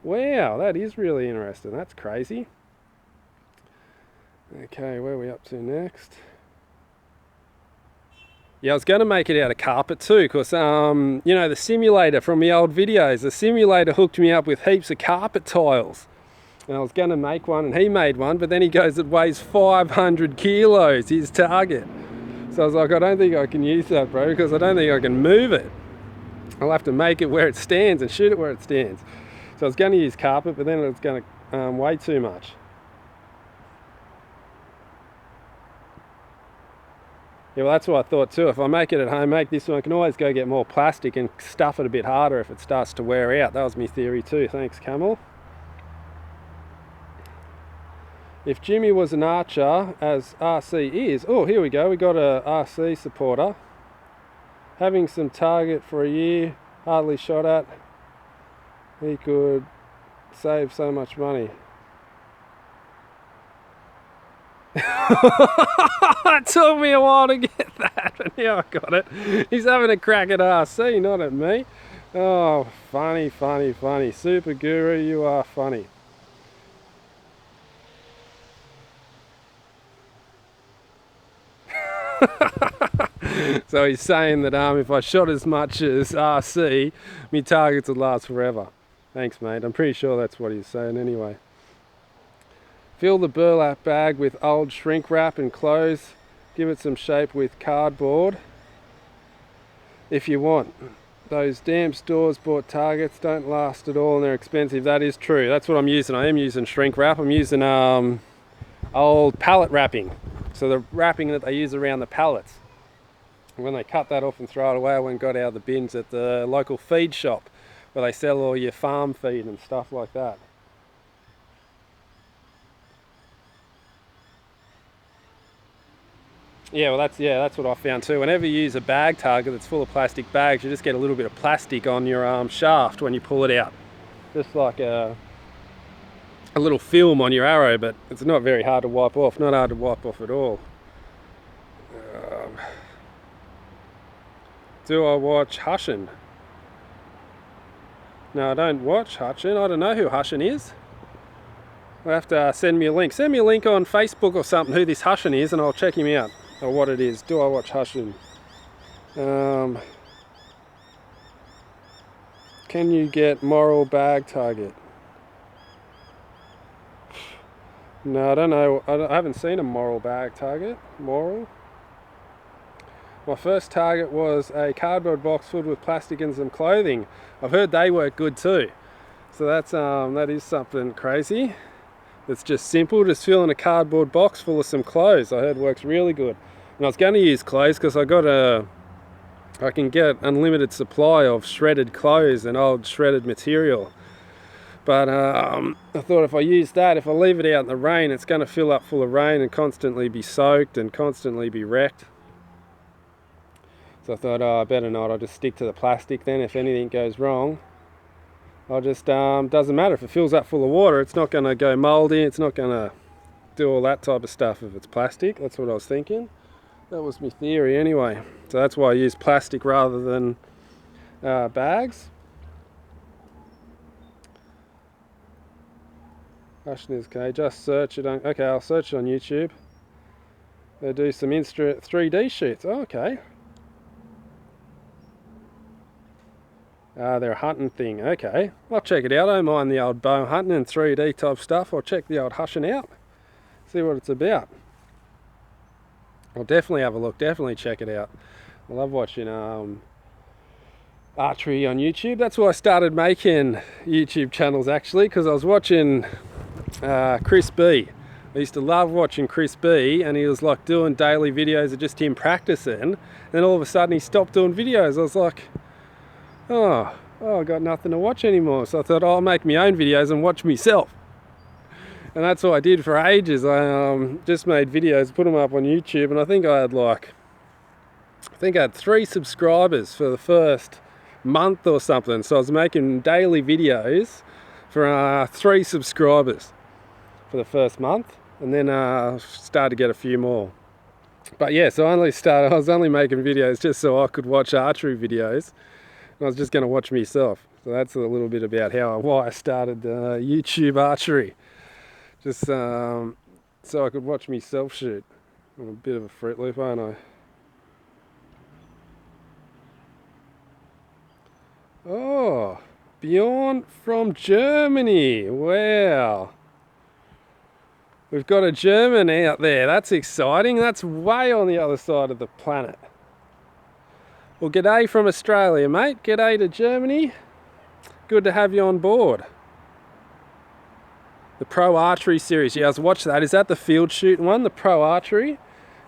Wow, that is really interesting. That's crazy. Okay, where are we up to next? Yeah, I was going to make it out of carpet too, because, you know, the simulator from the old videos, the simulator hooked me up with heaps of carpet tiles. And I was going to make one, and he made one, but then he goes, it weighs 500 kilos, his target. So I was like, I don't think I can use that, bro, because I don't think I can move it. I'll have to make it where it stands and shoot it where it stands. So I was going to use carpet, but then it was going to weigh too much. Yeah, well, that's what I thought too. If I make it at home, make this one, I can always go get more plastic and stuff it a bit harder if it starts to wear out. That was my theory too. Thanks, Camel. If Jimmy was an archer, as RC is, oh, here we go. We got a RC supporter. Having some target for a year, hardly shot at. He could save so much money. It took me a while to get that, but now I got it. He's having a crack at RC, not at me. Oh, funny, funny, funny. Super Guru, you are funny. So he's saying that if I shot as much as RC, my targets would last forever. Thanks, mate. I'm pretty sure that's what he's saying anyway. Fill the burlap bag with old shrink wrap and clothes. Give it some shape with cardboard if you want. Those damn stores bought targets don't last at all and they're expensive. That is true. That's what I'm using. I am using shrink wrap. I'm using old pallet wrapping. So the wrapping that they use around the pallets. When they cut that off and throw it away, I went and got out of the bins at the local feed shop where they sell all your farm feed and stuff like that. Yeah, well that's what I found too. Whenever you use a bag target that's full of plastic bags, you just get a little bit of plastic on your shaft when you pull it out. Just like a little film on your arrow, but it's not very hard to wipe off. Not hard to wipe off at all. Do I watch Hushin? No, I don't watch Hushin. I don't know who Hushin is. I'll have to send me a link. Send me a link on Facebook or something who this Hushin is and I'll check him out. Or what it is. Do I watch Hushin? Can you get moral bag target? No, I don't know. I haven't seen a moral bag target. Moral? My first target was a cardboard box filled with plastic and some clothing. I've heard they work good too. So that's that is something crazy. It's just simple, just filling a cardboard box full of some clothes. I heard works really good. And I was going to use clothes because I can get unlimited supply of shredded clothes and old shredded material. But I thought if I use that, if I leave it out in the rain, it's going to fill up full of rain and constantly be soaked and constantly be wrecked. So I thought, oh, I better not. I'll just stick to the plastic then. If anything goes wrong, I'll just, doesn't matter. If it fills up full of water, it's not going to go mouldy. It's not going to do all that type of stuff if it's plastic. That's what I was thinking. That was my theory anyway. So that's why I use plastic rather than bags. Question is, okay, just search it on, okay, I'll search it on YouTube. They do some 3D shoots. Oh, okay. They're a hunting thing. Okay, I'll check it out. I don't mind the old bow hunting and 3D type stuff. I'll check the old Hushin out, see what it's about. I'll definitely have a look, definitely check it out. I love watching archery on YouTube. That's why I started making YouTube channels actually, because I was watching Chris B. I used to love watching Chris B, and he was like doing daily videos of just him practicing. And then all of a sudden he stopped doing videos. I was like, oh, I got nothing to watch anymore. So I thought, I'll make my own videos and watch myself. And that's what I did for ages. I just made videos, put them up on YouTube, and I think I had 3 subscribers for the first month or something. So I was making daily videos for 3 subscribers for the first month, and then started to get a few more. But yeah, so I was only making videos just so I could watch archery videos. I was just going to watch myself. So that's a little bit about why I started YouTube archery. Just so I could watch myself shoot. I'm a bit of a Fruit Loop, aren't I? Oh, Bjorn from Germany. Wow. We've got a German out there. That's exciting. That's way on the other side of the planet. Well, g'day from Australia, mate. G'day to Germany. Good to have you on board. The Pro Archery series. Yeah, I was watching that. Is that the field shooting one, the Pro Archery?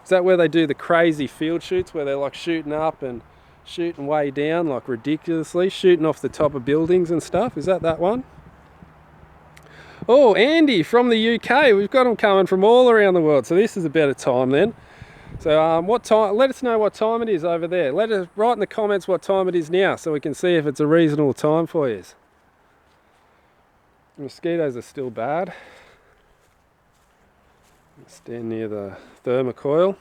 Is that where they do the crazy field shoots where they're like shooting up and shooting way down, like ridiculously, shooting off the top of buildings and stuff? Is that one? Oh, Andy from the UK. We've got them coming from all around the world, so this is a better time then. So what time? Let us know what time it is over there. Let us write in the comments what time it is now, so we can see if it's a reasonable time for you. Mosquitoes are still bad. Stand near the thermocoil.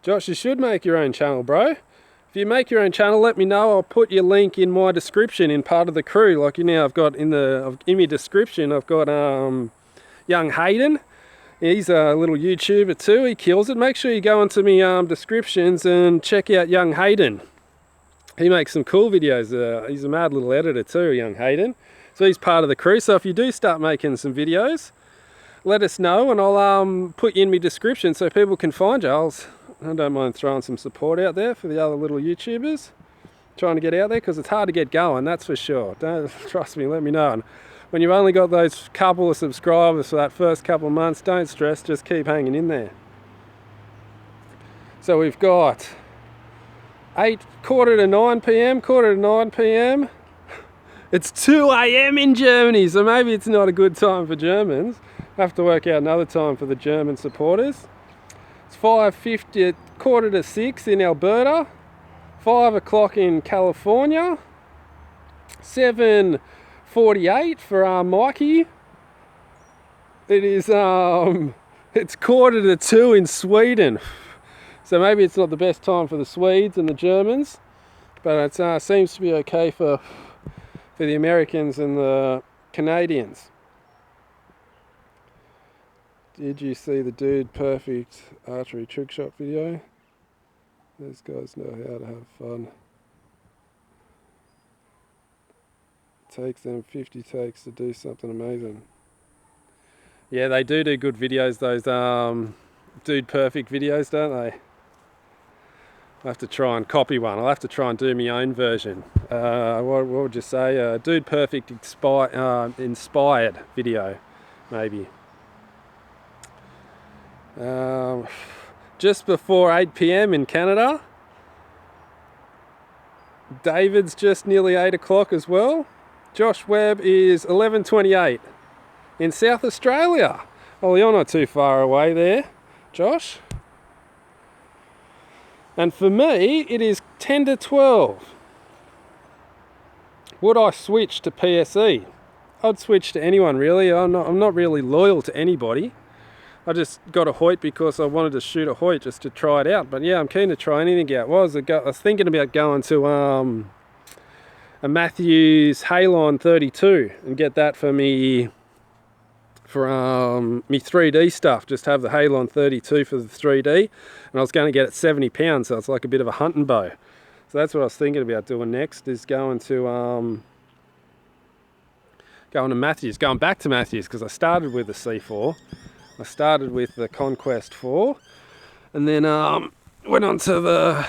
Josh, you should make your own channel, bro. If you make your own channel, let me know. I'll put your link in my description in part of the crew. Like, you know, I've got in my description, I've got young Hayden. He's a little YouTuber too. He kills it. Make sure you go into my descriptions and check out young Hayden. He makes some cool videos. He's a mad little editor too, young Hayden. So he's part of the crew. So if you do start making some videos, let us know and I'll put you in my description so people can find you. I don't mind throwing some support out there for the other little YouTubers trying to get out there, because it's hard to get going, that's for sure. Don't trust me, let me know. And when you've only got those couple of subscribers for that first couple of months, don't stress, just keep hanging in there. So we've got quarter to 9 p.m. It's 2 a.m. in Germany, so maybe it's not a good time for Germans. Have to work out another time for the German supporters. It's 5:50, quarter to 6 in Alberta, 5 o'clock in California, 7:48 for Mikey. It is it's quarter to 2 in Sweden, so maybe it's not the best time for the Swedes and the Germans, but it seems to be okay for the Americans and the Canadians. Did you see the Dude Perfect archery trick shot video? Those guys know how to have fun. It takes them 50 takes to do something amazing. Yeah, they do good videos, those Dude Perfect videos, don't they? I'll have to try and copy one. I'll have to try and do my own version. What would you say? Dude Perfect inspired video, maybe. Just before 8 p.m. in Canada. David's just nearly 8 o'clock as well. Josh Webb is 11:28 in South Australia. Oh, you're not too far away there, Josh. And for me, it is 10 to 12. Would I switch to PSE? I'd switch to anyone really. I'm not really loyal to anybody. I just got a Hoyt because I wanted to shoot a Hoyt just to try it out. But yeah, I'm keen to try anything out. I was thinking about going to a Matthews Halon 32 and get that for me 3D stuff. Just have the Halon 32 for the 3D, and I was going to get it 70 pounds, so it's like a bit of a hunting bow. So that's what I was thinking about doing next, is going back to Matthews, because I started with the C4. I started with the Conquest 4, and then went on to the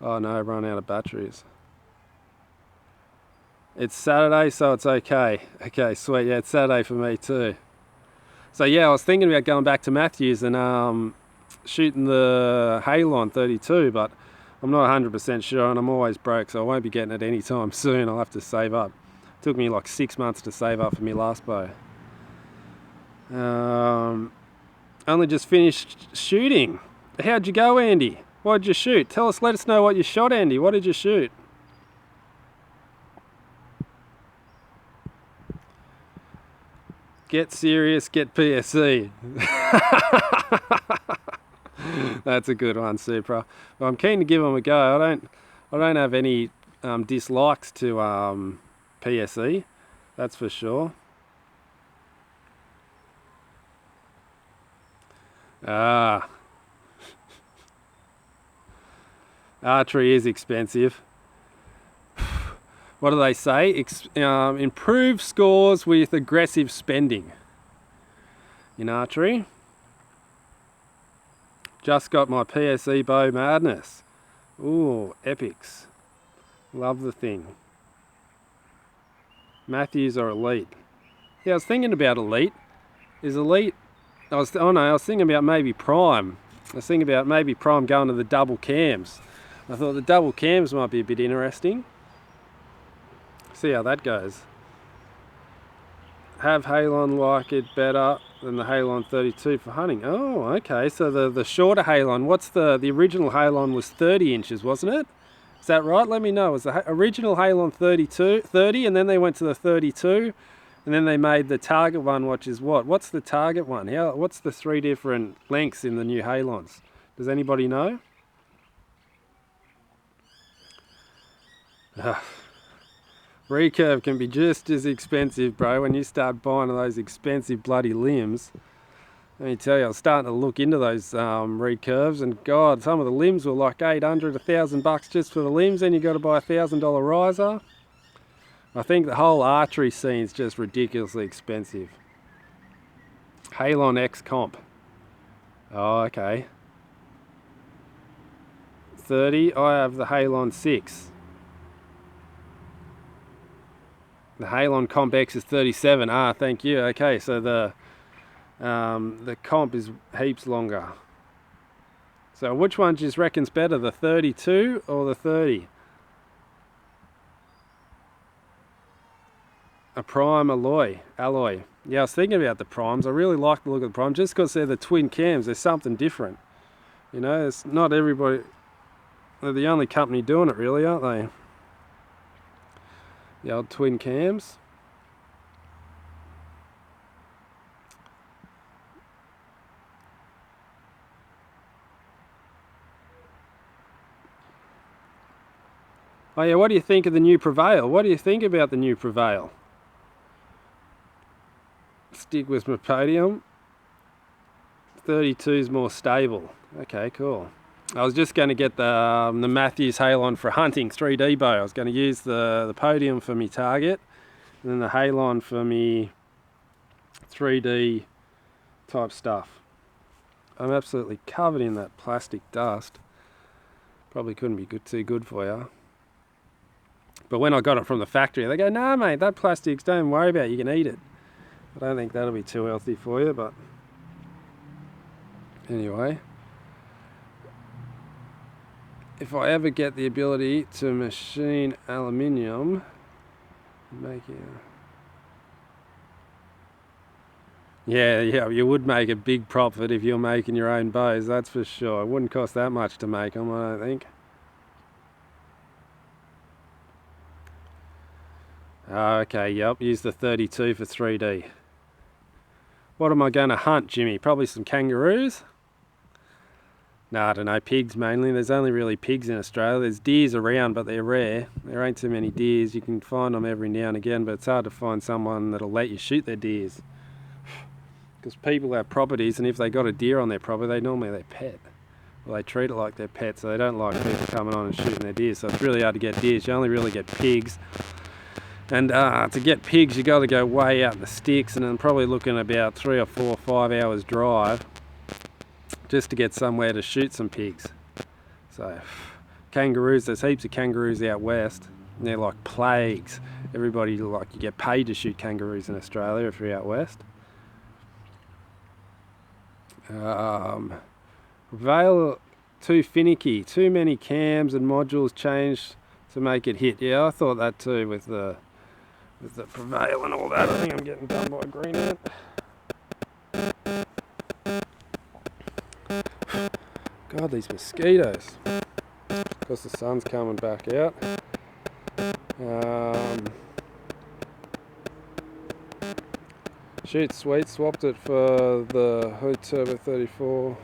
oh no, I've run out of batteries. It's Saturday, so it's okay. Okay, sweet. Yeah, it's Saturday for me too. So yeah, I was thinking about going back to Matthews and shooting the Halon 32, but I'm not 100% sure, and I'm always broke, so I won't be getting it anytime soon. I'll have to save up. Took me like 6 months to save up for my last bow. Only just finished shooting. How'd you go, Andy? What did you shoot? Let us know what you shot, Andy. What did you shoot? Get serious, get PSE. That's a good one, Supra. Well, I'm keen to give them a go. I don't have any dislikes to PSE, that's for sure. Ah, archery is expensive. What do they say? Improve scores with aggressive spending in archery. Just got my PSE bow madness. Ooh, epics. Love the thing. Matthews or elite. Yeah, I was thinking about elite. Is elite? I was thinking about maybe prime. I was thinking about maybe prime going to the double cams. I thought the double cams might be a bit interesting. See how that goes. Have Halon like it better than the Halon 32 for hunting. Oh, okay. So the shorter Halon. What's the original Halon was 30 inches, wasn't it? Is that right? Let me know. Was the original Halon 30, and then they went to the 32, and then they made the target one, which is what? What's the target one? What's the 3 different lengths in the new Halons? Does anybody know? Recurve can be just as expensive, bro, when you start buying those expensive bloody limbs. Let me tell you, I was starting to look into those recurves, and God, some of the limbs were like 800, $1,000 just for the limbs, and you got to buy a $1,000 riser. I think the whole archery scene's just ridiculously expensive. Halon X comp. Oh, okay. 30, I have the Halon 6. The Halon Comp X is 37. Ah, thank you. Okay, so the comp is heaps longer. So which one just reckons better, the 32 or the 30? A prime alloy. Yeah, I was thinking about the primes. I really like the look of the prime just because they're the twin cams. There's something different. You know, it's not everybody. They're the only company doing it, really, aren't they? The old twin cams. Oh yeah, what do you think of the new Prevail? What do you think about the new Prevail? Stick with my podium. 32 is more stable. Okay, cool. I was just going to get the Matthews Halon for hunting 3D bow. I was going to use the podium for me target, and then the Halon for me 3D type stuff. I'm absolutely covered in that plastic dust. Probably couldn't be too good for you. But when I got it from the factory, they go, "Nah, mate, that plastic's, don't worry about it, you can eat it." I don't think that'll be too healthy for you, but anyway. If I ever get the ability to machine aluminium, yeah, you would make a big profit if you're making your own bows, that's for sure. It wouldn't cost that much to make them, I don't think. Okay, yep, use the 32 for 3D. What am I going to hunt, Jimmy? Probably some kangaroos? No, I don't know, pigs mainly. There's only really pigs in Australia. There's deers around, but they're rare. There ain't too many deers. You can find them every now and again, but it's hard to find someone that'll let you shoot their deers. Because people have properties, and if they got a deer on their property, they normally their pet. Well, they treat it like their pet, so they don't like people coming on and shooting their deer. So it's really hard to get deers. You only really get pigs. And to get pigs, you got to go way out in the sticks, and I'm probably looking about 3 or 4 or 5 hours drive just to get somewhere to shoot some pigs. So kangaroos, there's heaps of kangaroos out west, and they're like plagues. Everybody, like, you get paid to shoot kangaroos in Australia if you're out west. Prevail too finicky, too many cams and modules changed to make it hit. Yeah, I thought that too with the Prevail and all that. I think I'm getting done by green ant. God, these mosquitoes. Because the sun's coming back out. Shoot, sweet. Swapped it for the Hood Turbo 34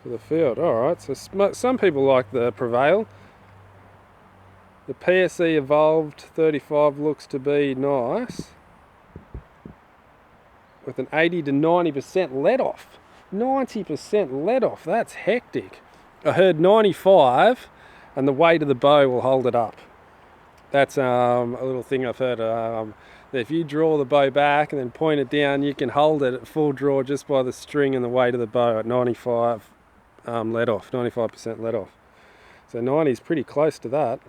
for the field. Alright, so some people like the Prevail. The PSE Evolved 35 looks to be nice. With an 80 to 90% let off. 90% let off, that's hectic. I heard 95 and the weight of the bow will hold it up. That's a little thing I've heard. That if you draw the bow back and then point it down, you can hold it at full draw just by the string and the weight of the bow at 95 let off, 95% let off. So 90 is pretty close to that.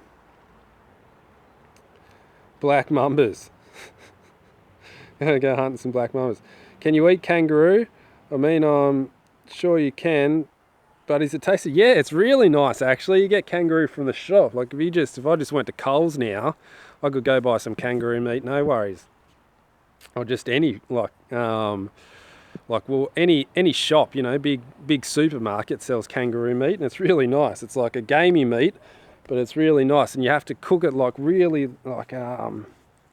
Black mumbas. Go hunting some black mumbas. Can you eat kangaroo? I mean, I'm sure you can, but is it tasty? Yeah, it's really nice actually. You get kangaroo from the shop. Like if I just went to Coles now, I could go buy some kangaroo meat, no worries. Or just any any shop, you know, big supermarket sells kangaroo meat, and it's really nice. It's like a gamey meat, but it's really nice, and you have to cook it like really you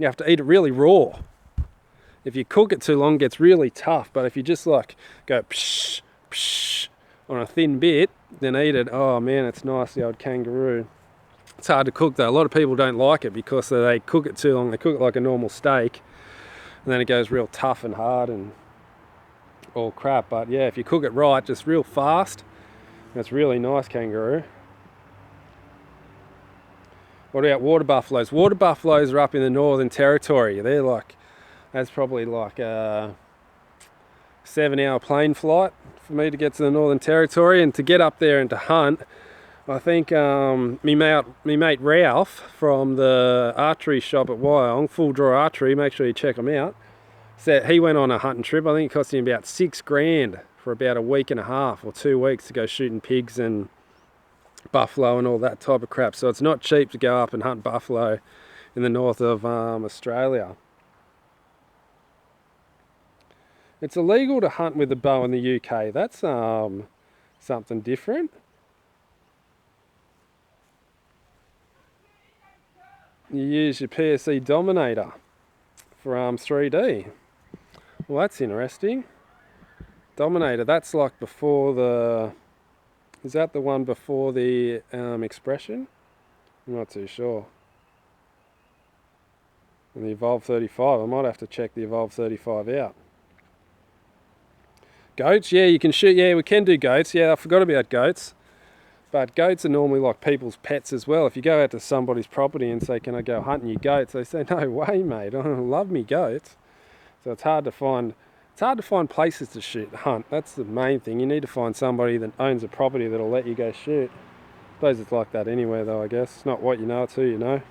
have to eat it really raw. If you cook it too long, it gets really tough. But if you just like go psh, psh on a thin bit, then eat it, oh man, it's nice, the old kangaroo. It's hard to cook though. A lot of people don't like it because they cook it too long. They cook it like a normal steak, and then it goes real tough and hard and all crap. But yeah, if you cook it right, just real fast, that's really nice kangaroo. What about water buffaloes? Water buffaloes are up in the Northern Territory. They're like, that's probably like a 7-hour plane flight for me to get to the Northern Territory, and to get up there and to hunt. I think me mate Ralph from the archery shop at Wyong, Full Draw Archery, make sure you check him out, said he went on a hunting trip. I think it cost him about $6,000 for about a week and a half or 2 weeks to go shooting pigs and buffalo and all that type of crap. So it's not cheap to go up and hunt buffalo in the north of Australia. It's illegal to hunt with a bow in the UK. That's something different. You use your PSE Dominator for 3D. Well, that's interesting. Dominator, that's like before the... Is that the one before the Expression? I'm not too sure. And the Evolve 35, I might have to check the Evolve 35 out. Goats, yeah, you can shoot, yeah, we can do goats. Yeah, I forgot about goats. But goats are normally like people's pets as well. If you go out to somebody's property and say, can I go hunting your goats? They say, no way, mate, I love me goats. So it's hard to find places to hunt. That's the main thing. You need to find somebody that owns a property that'll let you go shoot. I suppose it's like that anywhere though, I guess. It's not what you know, it's who you know.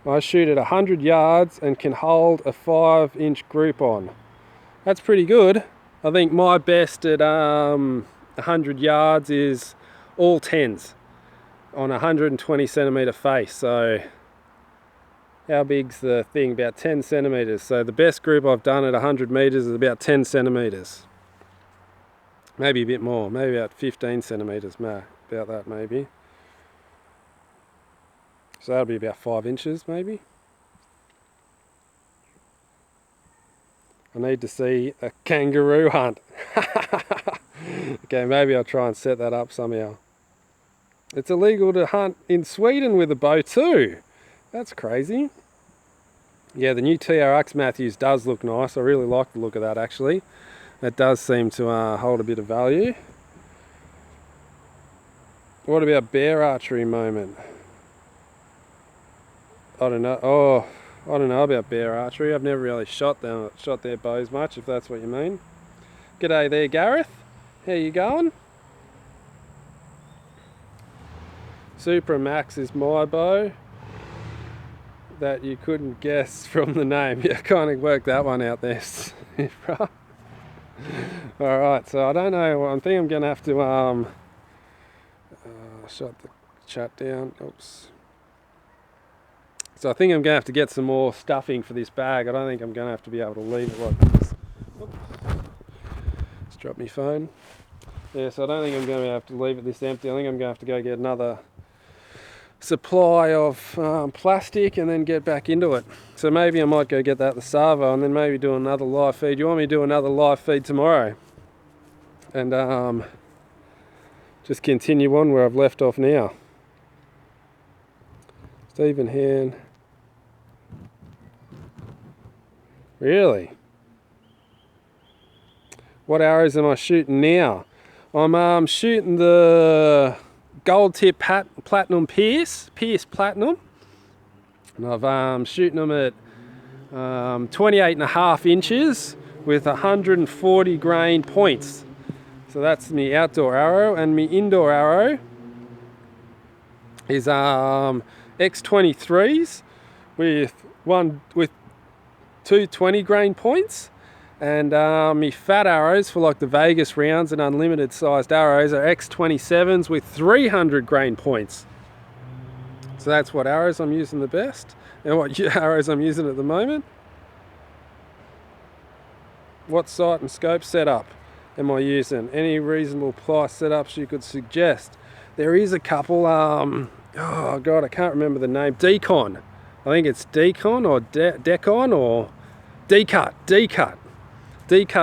I shoot at 100 yards and can hold a 5-inch group on. That's pretty good. I think my best at 100 yards is all 10s on a 120 centimetre face. So how big's the thing? About 10 centimetres. So the best group I've done at 100 metres is about 10 centimetres. Maybe a bit more, maybe about 15 centimetres, about that maybe. So that'll be about 5 inches maybe. I need to see a kangaroo hunt. Okay, maybe I'll try and set that up somehow. It's illegal to hunt in Sweden with a bow too. That's crazy. Yeah, the new TRX Matthews does look nice. I really like the look of that actually. That does seem to hold a bit of value. What about bear archery moment? I don't know. Oh, I don't know about bear archery. I've never really shot their bows much, if that's what you mean. G'day there, Gareth. How you going? Supra Max is my bow. That you couldn't guess from the name. Yeah, kind of worked that one out there. Alright, so I don't know. I think I'm going to have to shut the chat down. Oops. So I think I'm going to have to get some more stuffing for this bag. I don't think I'm going to have to be able to leave it like this. Oops. Just dropped my phone. Yeah, so I don't think I'm going to have to leave it this empty. I think I'm going to have to go get another supply of plastic and then get back into it. So maybe I might go get that at the Savo and then maybe do another live feed. You want me to do another live feed tomorrow? And just continue on where I've left off now. Stephen Hand. Really? What arrows am I shooting now? I'm shooting the gold tip platinum Pierce Platinum, and I've shooting them at 28.5 inches with 140 grain points. So that's my outdoor arrow, and my indoor arrow is X23s with two 20 grain points, and my fat arrows for like the Vegas rounds and unlimited sized arrows are X27s with 300 grain points. So that's what arrows I'm using the best, and what arrows I'm using at the moment. What sight and scope setup am I using? Any reasonable price setups you could suggest? There is a couple, oh god, I can't remember the name. Decon. I think it's Decon or Decon or D-Cut. D-Cut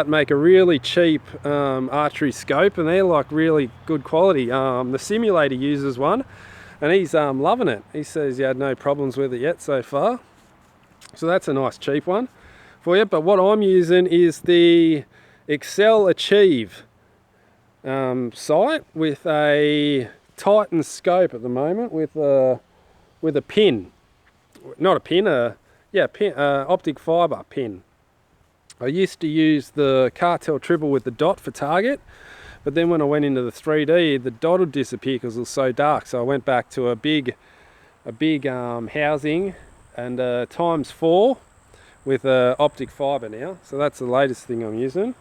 make a really cheap archery scope, and they're like really good quality. The simulator uses one, and he's loving it. He says he had no problems with it yet so far. So that's a nice cheap one for you. But what I'm using is the Excel Achieve sight with a Titan scope at the moment with a pin, not a pin, optic fiber pin. I used to use the Cartel Triple with the dot for target, but then when I went into the 3D, the dot would disappear because it was so dark. So I went back to a big housing and ×4 with optic fiber now. So that's the latest thing I'm using.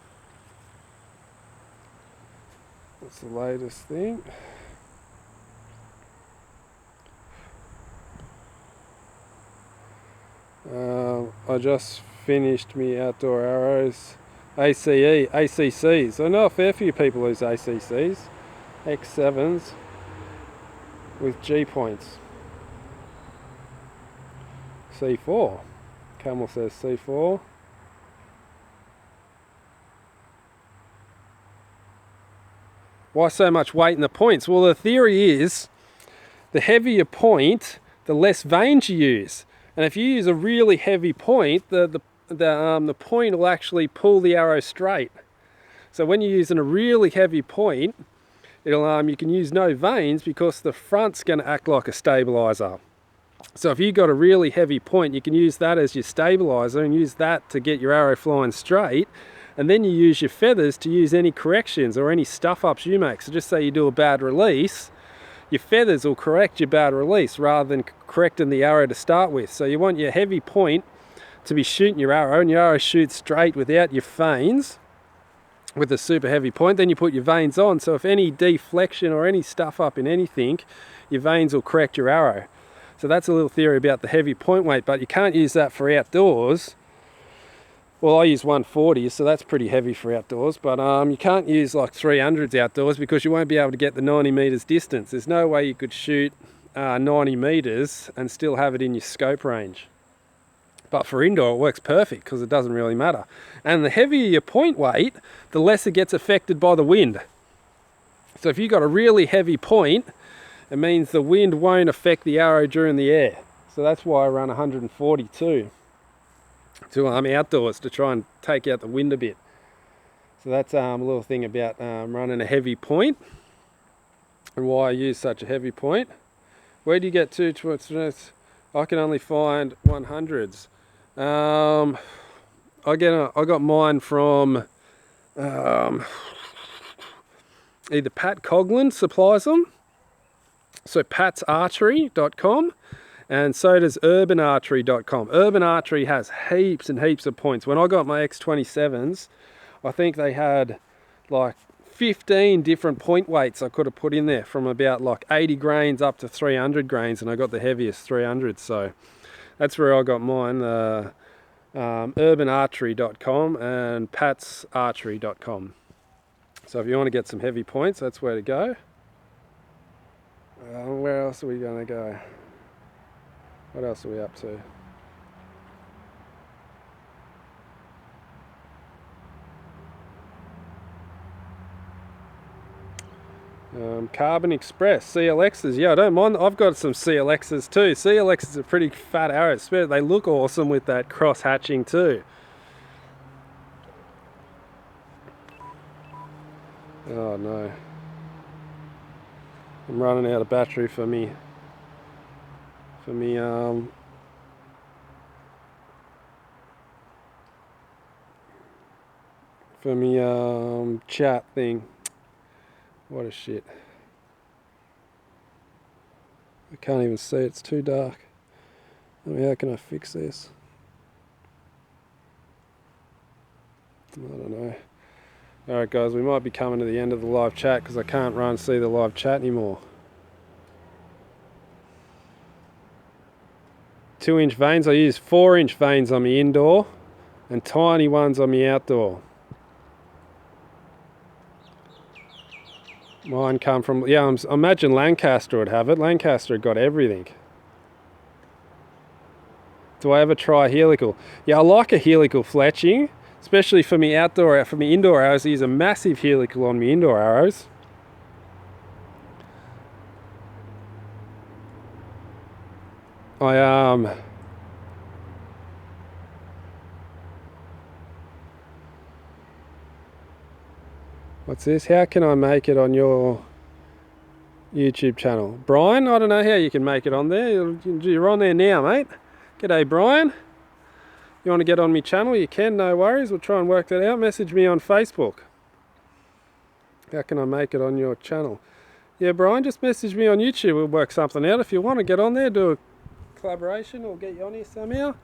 That's the latest thing. I just finished me outdoor arrows, ACCs. I know a fair few people use ACCs, X7s with G points. C4. Camel says C4. Why so much weight in the points? Well, the theory is the heavier point, the less vanes you use. And if you use a really heavy point, the point will actually pull the arrow straight. So when you're using a really heavy point, you can use no vanes because the front's going to act like a stabilizer. So if you've got a really heavy point, you can use that as your stabilizer and use that to get your arrow flying straight. And then you use your feathers to use any corrections or any stuff ups you make. So just say you do a bad release, your feathers will correct your bad release rather than correcting the arrow to start with. So you want your heavy point to be shooting your arrow, and your arrow shoots straight without your vanes with a super heavy point. Then you put your vanes on, so if any deflection or any stuff up in anything, your vanes will correct your arrow. So that's a little theory about the heavy point weight, but you can't use that for outdoors. Well, I use 140s, so that's pretty heavy for outdoors, but you can't use like 300s outdoors because you won't be able to get the 90 meters distance. There's no way you could shoot 90 meters and still have it in your scope range. But for indoor, it works perfect because it doesn't really matter. And the heavier your point weight, the less it gets affected by the wind. So if you've got a really heavy point, it means the wind won't affect the arrow during the air. So that's why I run 142 to outdoors to try and take out the wind a bit. So that's a little thing about running a heavy point and why I use such a heavy point. Where do you get to? I can only find 100s. I got mine from either Pat Coughlin supplies them, so patsarchery.com, and so does urbanarchery.com. Urban Archery has heaps and heaps of points. When I got my X27s, I think they had like 15 different point weights I could have put in there, from about like 80 grains up to 300 grains, and I got the heaviest 300. So that's where I got mine, urbanarchery.com and patsarchery.com. So if you want to get some heavy points, that's where to go. Where else are we going to go? What else are we up to? Carbon Express, CLXs. Yeah, I don't mind. I've got some CLXs too. CLXs are pretty fat arrows. They look awesome with that cross hatching too. Oh no. I'm running out of battery for me chat thing. What a shit. I can't even see, it's too dark. I mean, how can I fix this? I don't know. Alright guys, we might be coming to the end of the live chat because I can't run and see the live chat anymore. 2-inch vanes, I use 4-inch vanes on the indoor and tiny ones on the outdoor. Mine come from, yeah, I imagine Lancaster would have it. Lancaster got everything. Do I ever try helical? Yeah, I like a helical fletching, especially for me indoor arrows. I use a massive helical on me indoor arrows. What's this? How can I make it on your YouTube channel? Brian, I don't know how you can make it on there. You're on there now, mate. G'day, Brian. You want to get on my channel? You can, no worries. We'll try and work that out. Message me on Facebook. How can I make it on your channel? Yeah, Brian, just message me on YouTube. We'll work something out. If you want to get on there, do a collaboration or get you on here somehow,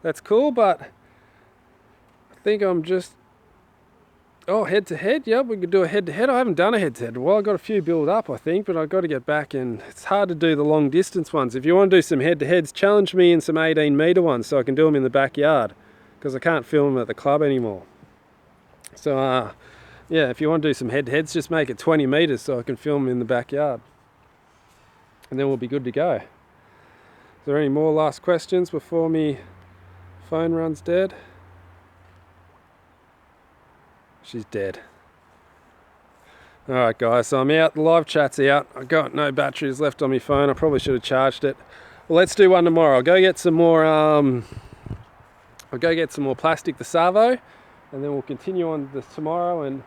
that's cool. But I think I'm just... Oh, head-to-head? Yep, we could do a head-to-head. I haven't done a head-to-head. Well, I've got a few built up, I think, but I've got to get back, and it's hard to do the long-distance ones. If you want to do some head-to-heads, challenge me in some 18-metre ones so I can do them in the backyard, because I can't film them at the club anymore. So, yeah, if you want to do some head-to-heads, just make it 20 metres so I can film them in the backyard. And then we'll be good to go. Is there any more last questions before me phone runs dead? She's dead. Alright guys, so I'm out, the live chat's out. I've got no batteries left on my phone. I probably should have charged it. Well, let's do one tomorrow. I'll go get some more plastic, the Savo, and then we'll continue on this tomorrow and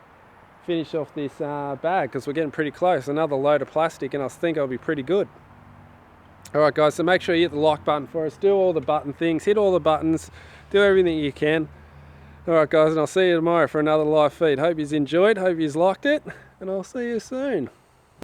finish off this bag, because we're getting pretty close. Another load of plastic and I think I'll be pretty good. Alright guys, so make sure you hit the like button for us, do all the button things, hit all the buttons, do everything you can. Alright guys, and I'll see you tomorrow for another live feed. Hope you've enjoyed, hope you've liked it, and I'll see you soon.